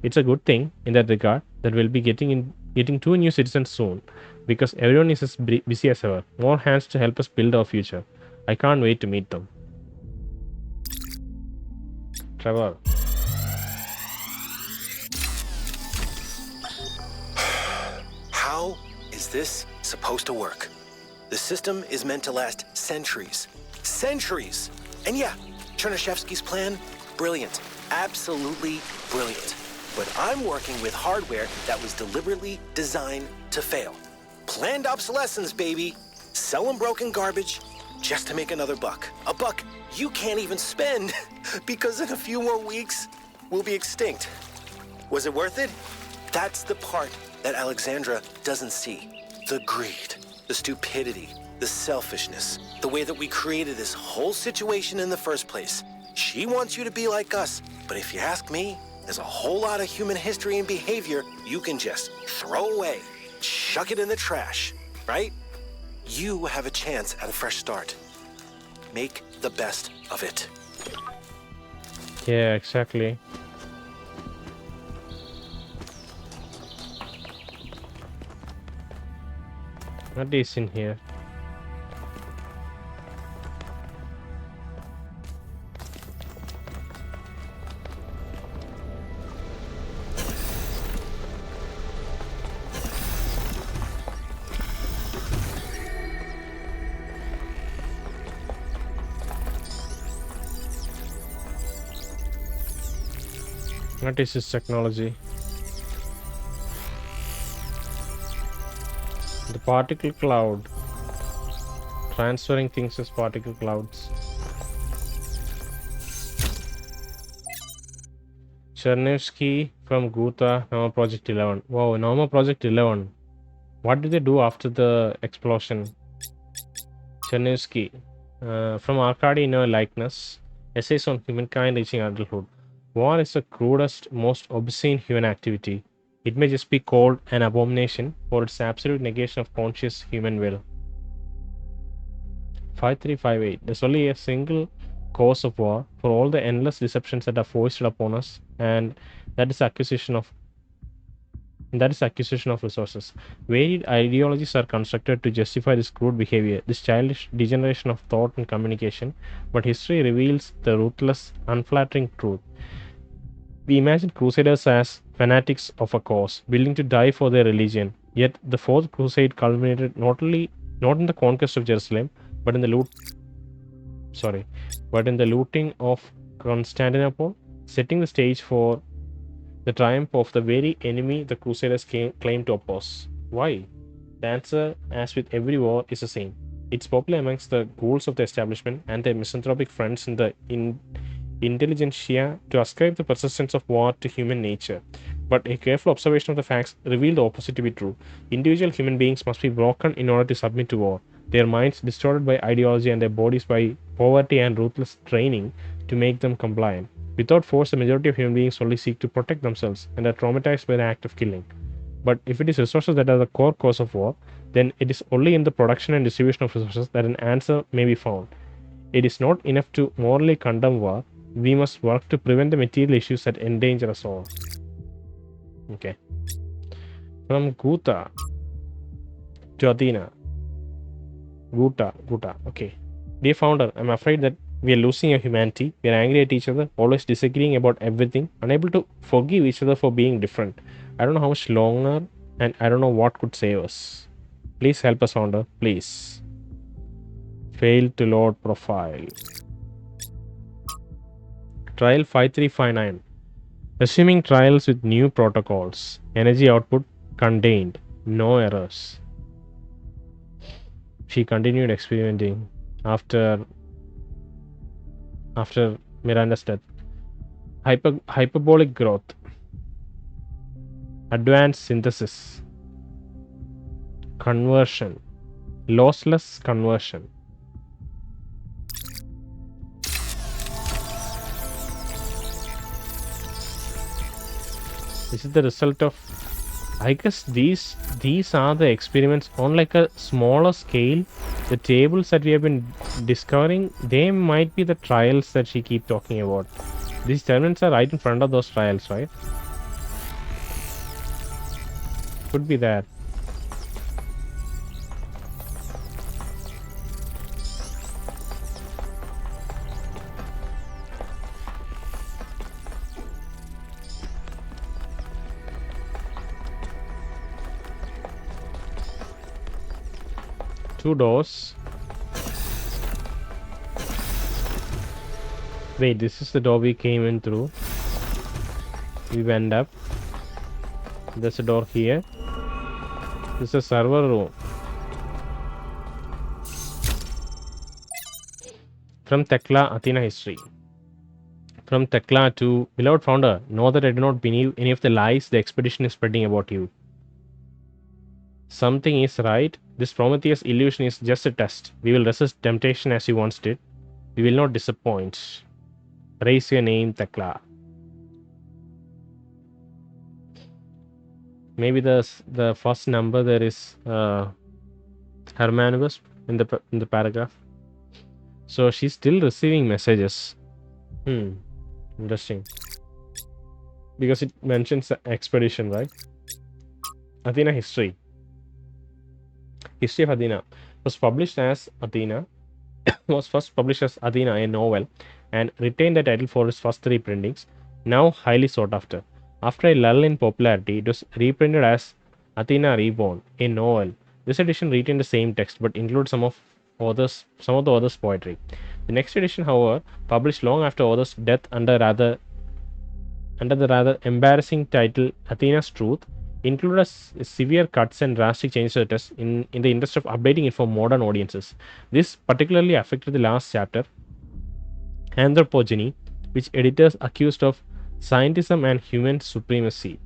It's a good thing in that regard that we'll be getting 2 new citizens soon, because everyone is as busy as ever. More hands to help us build our future. I can't wait to meet them. Trevor. How is this supposed to work? The system is meant to last centuries. Centuries! And yeah, Chernyshevsky's plan, brilliant. Absolutely brilliant. But I'm working with hardware that was deliberately designed to fail. Planned obsolescence, baby. Selling broken garbage just to make another buck. A buck you can't even spend because in a few more weeks, we'll be extinct. Was it worth it? That's the part that Alexandra doesn't see. The greed, the stupidity, the selfishness, the way that we created this whole situation in the first place. She wants you to be like us, but if you ask me, there's a whole lot of human history and behavior you can just throw away, chuck it in the trash, right? You have a chance at a fresh start. Make the best of it. Yeah, exactly. What is in here? What is this technology? The particle cloud. Transferring things as particle clouds. Chernyshevsky from Guta, Norma Project 11. Wow, Norma Project 11. What did they do after the explosion? Chernyshevsky. From Arcady Inner Likeness. Essays on Humankind Reaching Adulthood. War is the crudest, most obscene human activity. It may just be called an abomination for its absolute negation of conscious human will. 5358. There's only a single cause of war for all the endless deceptions that are foisted upon us, and that is acquisition of resources. Varied ideologies are constructed to justify this crude behavior, this childish degeneration of thought and communication, but history reveals the ruthless, unflattering truth. We imagine crusaders as fanatics of a cause, willing to die for their religion. Yet the Fourth Crusade culminated not in the conquest of Jerusalem, but in the looting of Constantinople, setting the stage for the triumph of the very enemy the Crusaders claimed to oppose. Why? The answer, as with every war, is the same. It's popular amongst the ghouls of the establishment and their misanthropic friends in the intelligentsia to ascribe the persistence of war to human nature. But a careful observation of the facts reveals the opposite to be true. Individual human beings must be broken in order to submit to war, their minds distorted by ideology and their bodies by poverty and ruthless training to make them compliant. Without force, the majority of human beings only seek to protect themselves and are traumatized by the act of killing. But if it is resources that are the core cause of war, then it is only in the production and distribution of resources that an answer may be found. It is not enough to morally condemn war. We must work to prevent the material issues that endanger us all. Okay. From Guta to Athena. Guta. Okay. Dear founder, I'm afraid that we are losing our humanity. We are angry at each other, always disagreeing about everything, unable to forgive each other for being different. I don't know how much longer, and I don't know what could save us. Please help us, founder. Please. Failed to load profile. Trial 5359. Assuming trials with new protocols. Energy output contained. No errors. She continued experimenting after Miranda's death. Hyperbolic growth. Advanced synthesis. Conversion. Lossless conversion. This is the result of, I guess these are the experiments on like a smaller scale. The tables that we have been discovering, they might be the trials that she keep talking about. These terminals are right in front of those trials, right? Could be that. Two doors. Wait, this is the door we came in through. We went up. There's a door here. This is a server room. From Thekla, Athena history. From Thekla to beloved founder, know that I do not believe any of the lies the expedition is spreading about you. Something is right. This Prometheus illusion is just a test. We will resist temptation as you once did. We will not disappoint. Raise your name, Thekla. Maybe the first number there is Hermanubis in the paragraph. So she's still receiving messages. Interesting. Because it mentions the expedition, right? Athena history. History of Athena was published as Athena. Was first published as Athena, a novel, and retained the title for its first 3 printings. Now highly sought after. After a lull in popularity, it was reprinted as Athena Reborn, a novel. This edition retained the same text but includes some of the author's poetry. The next edition, however, published long after author's death under the rather embarrassing title Athena's Truth, included severe cuts and drastic changes to the text in the interest of updating it for modern audiences. This particularly affected the last chapter, Anthropogeny, which editors accused of scientism and human supremacy.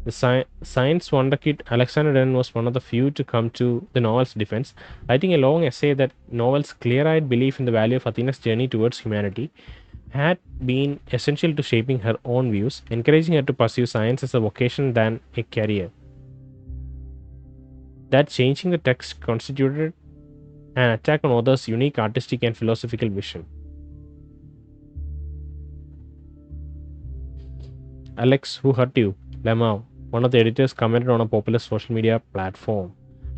The science wonderkid Alexander Dren was one of the few to come to the novel's defense, writing a long essay that novel's clear-eyed belief in the value of Athena's journey towards humanity had been essential to shaping her own views, encouraging her to pursue science as a vocation than a career. That changing the text constituted an attack on author's unique artistic and philosophical vision. Alex, who hurt you? Lemau, one of the editors, commented on a popular social media platform.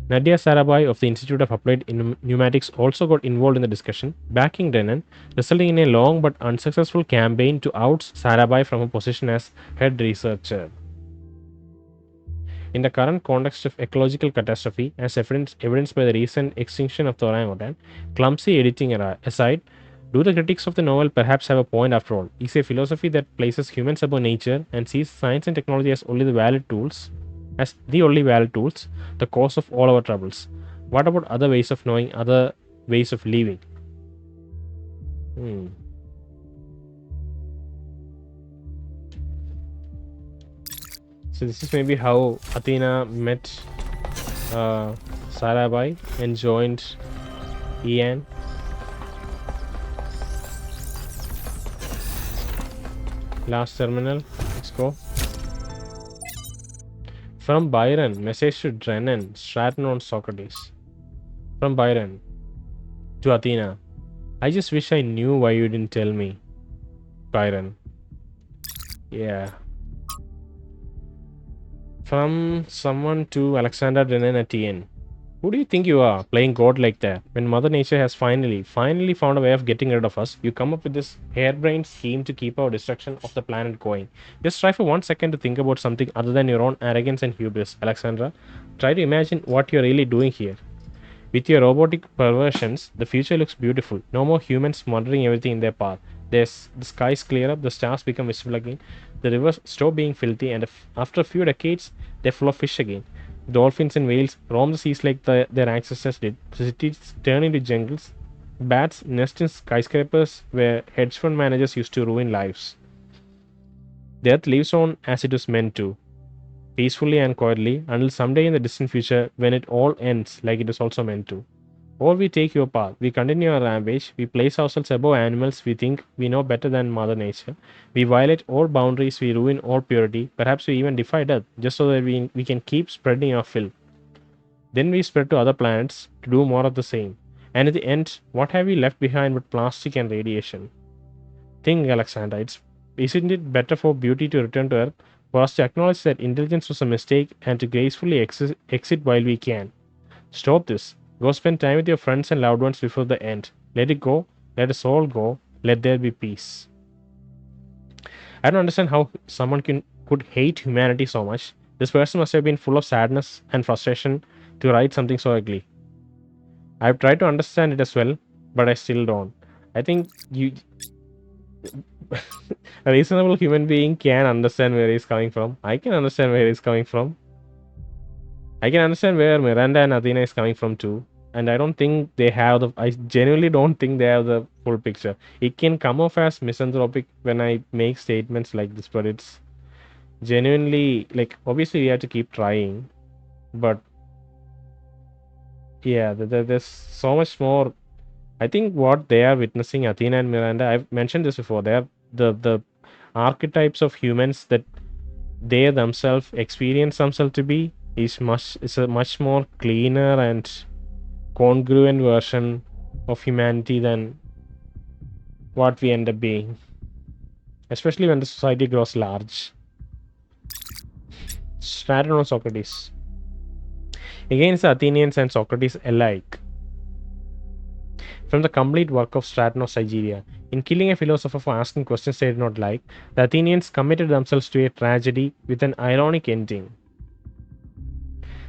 Nadia Sarabhai of the Institute of Applied Pneumatics also got involved in the discussion, backing Drennan, resulting in a long but unsuccessful campaign to oust Sarabhai from her position as head researcher. In the current context of ecological catastrophe, as evidenced by the recent extinction of the orangutan, clumsy editing aside, do the critics of the novel perhaps have a point after all? Is a philosophy that places humans above nature and sees science and technology as the only valid tools, the cause of all our troubles? What about other ways of knowing, other ways of living? So this is maybe how Athena met Sarabhai and joined Ian. Last terminal, let's go. From Byron, message to Drennan, Stratton on Socrates. From Byron to Athena, I just wish I knew why you didn't tell me. Byron. Yeah. From someone to Alexander Drennan at TN. Who do you think you are, playing God like that? When Mother Nature has finally found a way of getting rid of us, you come up with this harebrained scheme to keep our destruction of the planet going. Just try for 1 second to think about something other than your own arrogance and hubris, Alexandra. Try to imagine what you're really doing here. With your robotic perversions, the future looks beautiful. No more humans murdering everything in their path. The skies clear up, the stars become visible again, the rivers stop being filthy, and after a few decades, they're full of fish again. Dolphins and whales roam the seas like their ancestors did. The cities turn into jungles. Bats nest in skyscrapers where hedge fund managers used to ruin lives. The Earth lives on as it was meant to, peacefully and quietly, until someday in the distant future when it all ends like it was also meant to. Or we take your path, we continue our rampage, we place ourselves above animals we think we know better than Mother Nature. We violate all boundaries, we ruin all purity, perhaps we even defy death, just so that we can keep spreading our filth. Then we spread to other planets to do more of the same. And at the end, what have we left behind but plastic and radiation? Think, Alexander, isn't it better for beauty to return to Earth, for us to acknowledge that intelligence was a mistake and to gracefully exit while we can? Stop this. Go spend time with your friends and loved ones before the end. Let it go. Let us all go. Let there be peace. I don't understand how someone could hate humanity so much. This person must have been full of sadness and frustration to write something so ugly. I've tried to understand it as well, but I still don't. I think a reasonable human being can understand where he's coming from. I can understand where he's coming from. I can understand where Miranda and Athena is coming from too. And I don't think they have I genuinely don't think they have the full picture. It can come off as misanthropic when I make statements like this, but it's genuinely, like, obviously we have to keep trying. But yeah, there's so much more. I think what they are witnessing, Athena and Miranda, I've mentioned this before, they are the archetypes of humans that they themselves experience themselves to be is a much more cleaner and congruent version of humanity than what we end up being, especially when the society grows large. Starton of Socrates. Against the Athenians and Socrates alike. From the complete work of Starton of Stageira, in killing a philosopher for asking questions they did not like, the Athenians committed themselves to a tragedy with an ironic ending.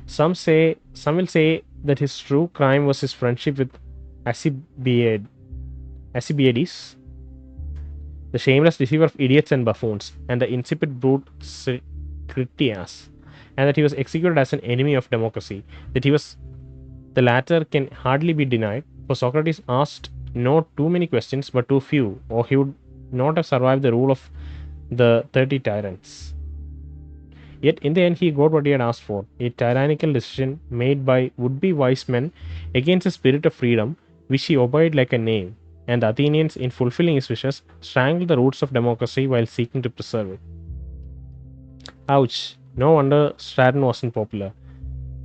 Some will say that his true crime was his friendship with Alcibiades, the shameless deceiver of idiots and buffoons, and the insipid brute Critias, and that he was executed as an enemy of democracy. The latter can hardly be denied, for Socrates asked not too many questions but too few, or he would not have survived the rule of the 30 tyrants. Yet in the end he got what he had asked for, a tyrannical decision made by would-be wise men against the spirit of freedom, which he obeyed like a knave, and the Athenians, in fulfilling his wishes, strangled the roots of democracy while seeking to preserve it. Ouch, no wonder Starton wasn't popular.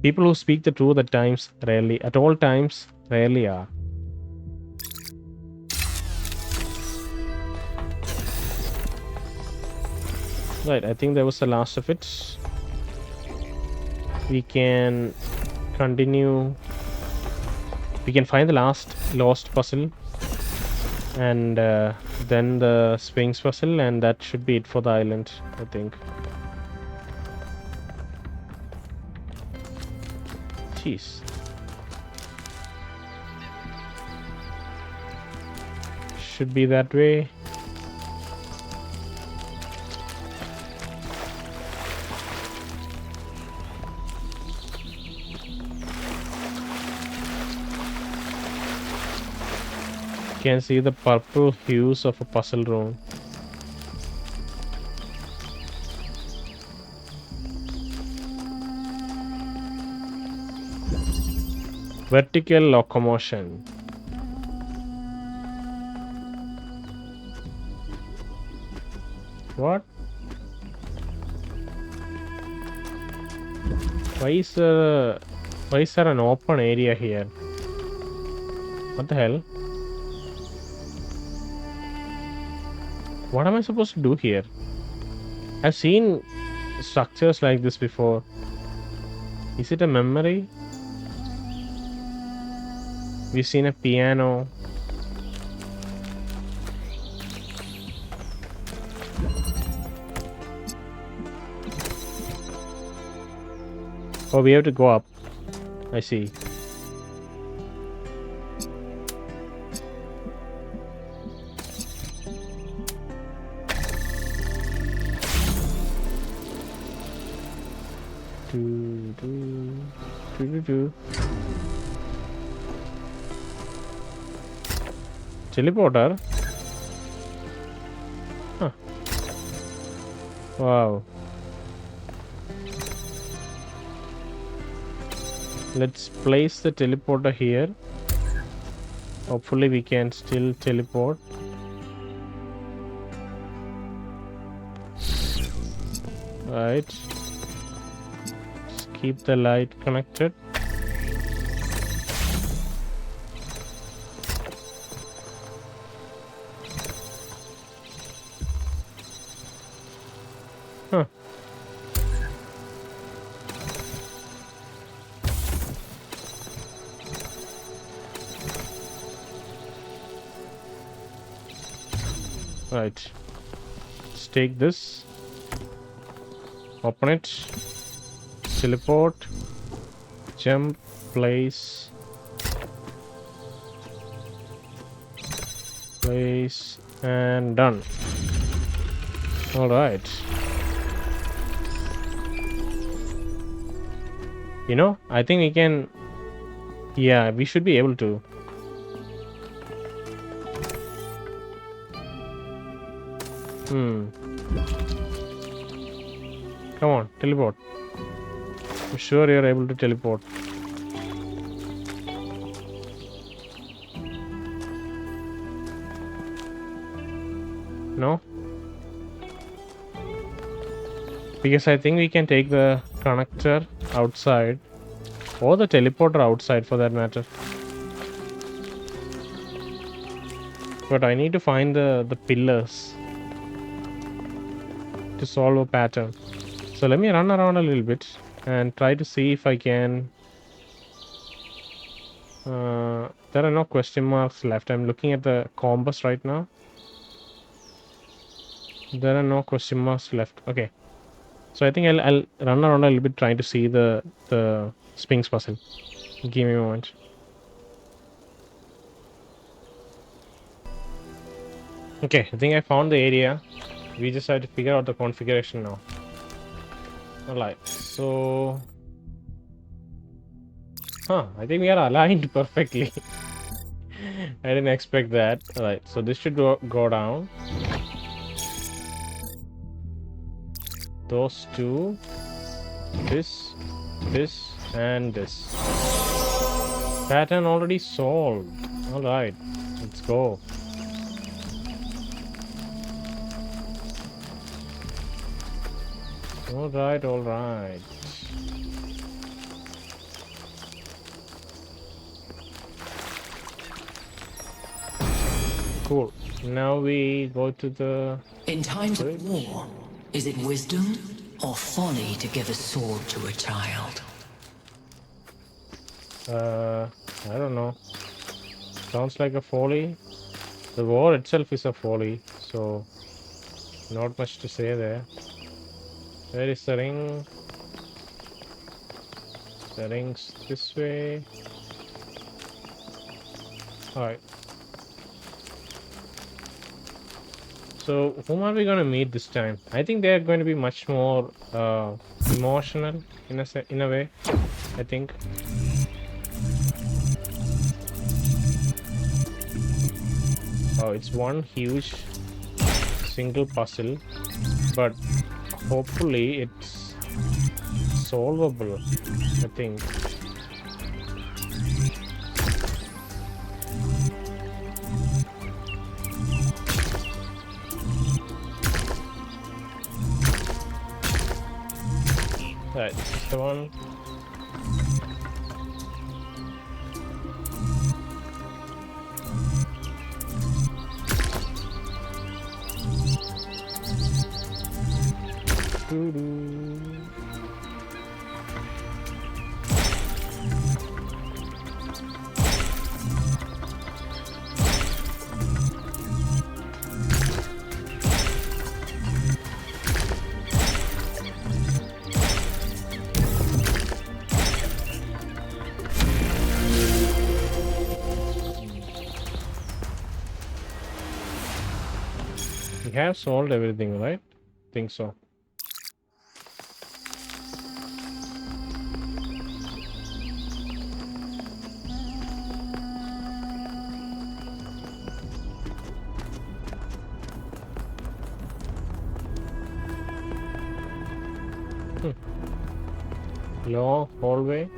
People who speak the truth at all times rarely are. Right, I think that was the last of it. We can continue. We can find the last lost puzzle, and then the Sphinx puzzle, and that should be it for the island, I think. Jeez. Should be that way. You can see the purple hues of a puzzle room. Vertical locomotion. What? Why is there an open area here? What the hell? What am I supposed to do here? I've seen structures like this before. Is it a memory? We've seen a piano. Oh, we have to go up. I see. Teleporter? Huh. Wow. Let's place the teleporter here. Hopefully we can still teleport. Right. Just keep the light connected. Huh. Right. Let's take this. Open it. Teleport. Jump. Place. Place. And done. Alright. You know, I think we can... Yeah, we should be able to. Come on, teleport. I'm sure you're able to teleport. No? Because I think we can take the connector outside. Or the teleporter outside for that matter. But I need to find the pillars to solve a pattern. So let me run around a little bit and try to see if I can... there are no question marks left. I'm looking at the compass right now. There are no question marks left. Okay. So I think I'll run around a little bit trying to see the Sphinx puzzle. Give me a moment. Okay, I think I found the area. We just have to figure out the configuration now. Alright, so... I think we are aligned perfectly. I didn't expect that. Alright, so this should go down. Those two. This, and this. Pattern already solved. Alright, let's go. Alright. Cool. Now we go to the... In times of war, is it wisdom or folly to give a sword to a child? I don't know. Sounds like a folly. The war itself is a folly, so not much to say there. Where is the ring? The ring's this way. Alright. So, whom are we going to meet this time? I think they are going to be much more emotional in a way, I think. Oh, it's one huge single puzzle, but hopefully it's solvable, I think. Right, this is the one. We have solved everything, right? Think so. Long hallway.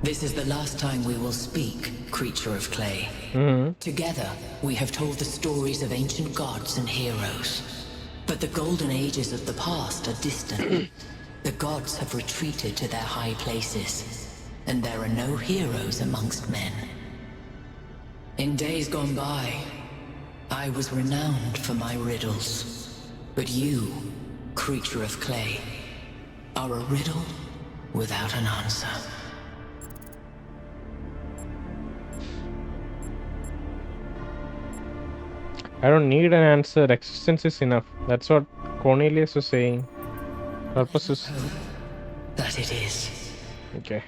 This is the last time we will speak, creature of clay. Together, we have told the stories of ancient gods and heroes. But the golden ages of the past are distant. The gods have retreated to their high places, and there are no heroes amongst men. In days gone by, I was renowned for my riddles. But you, creature of clay, are a riddle without an answer. I don't need an answer. Existence is enough. That's what Cornelius was saying. Purpose is... That it is. Okay.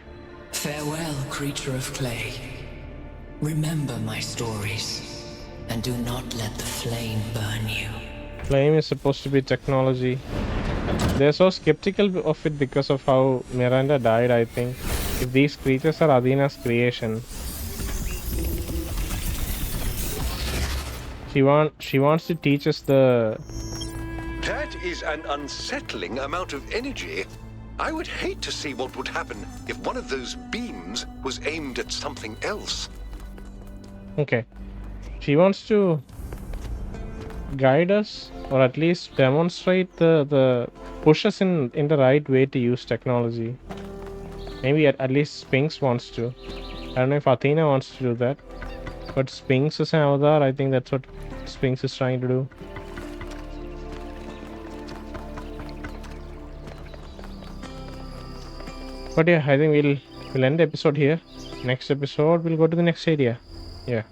Farewell, creature of clay. Remember my stories, and do not let the flame burn you. Flame is supposed to be technology. They're so skeptical of it because of how Miranda died, I think. If these creatures are Athena's creation. She wants to teach us the... That is an unsettling amount of energy. I would hate to see what would happen if one of those beams was aimed at something else. Okay. She wants to guide us, or at least demonstrate the push us in the right way to use technology. Maybe at least Sphinx wants to. I don't know if Athena wants to do that. But Sphinx is an avatar. I think that's what Sphinx is trying to do. But yeah, I think we'll end the episode here. Next episode, we'll go to the next area. Yeah.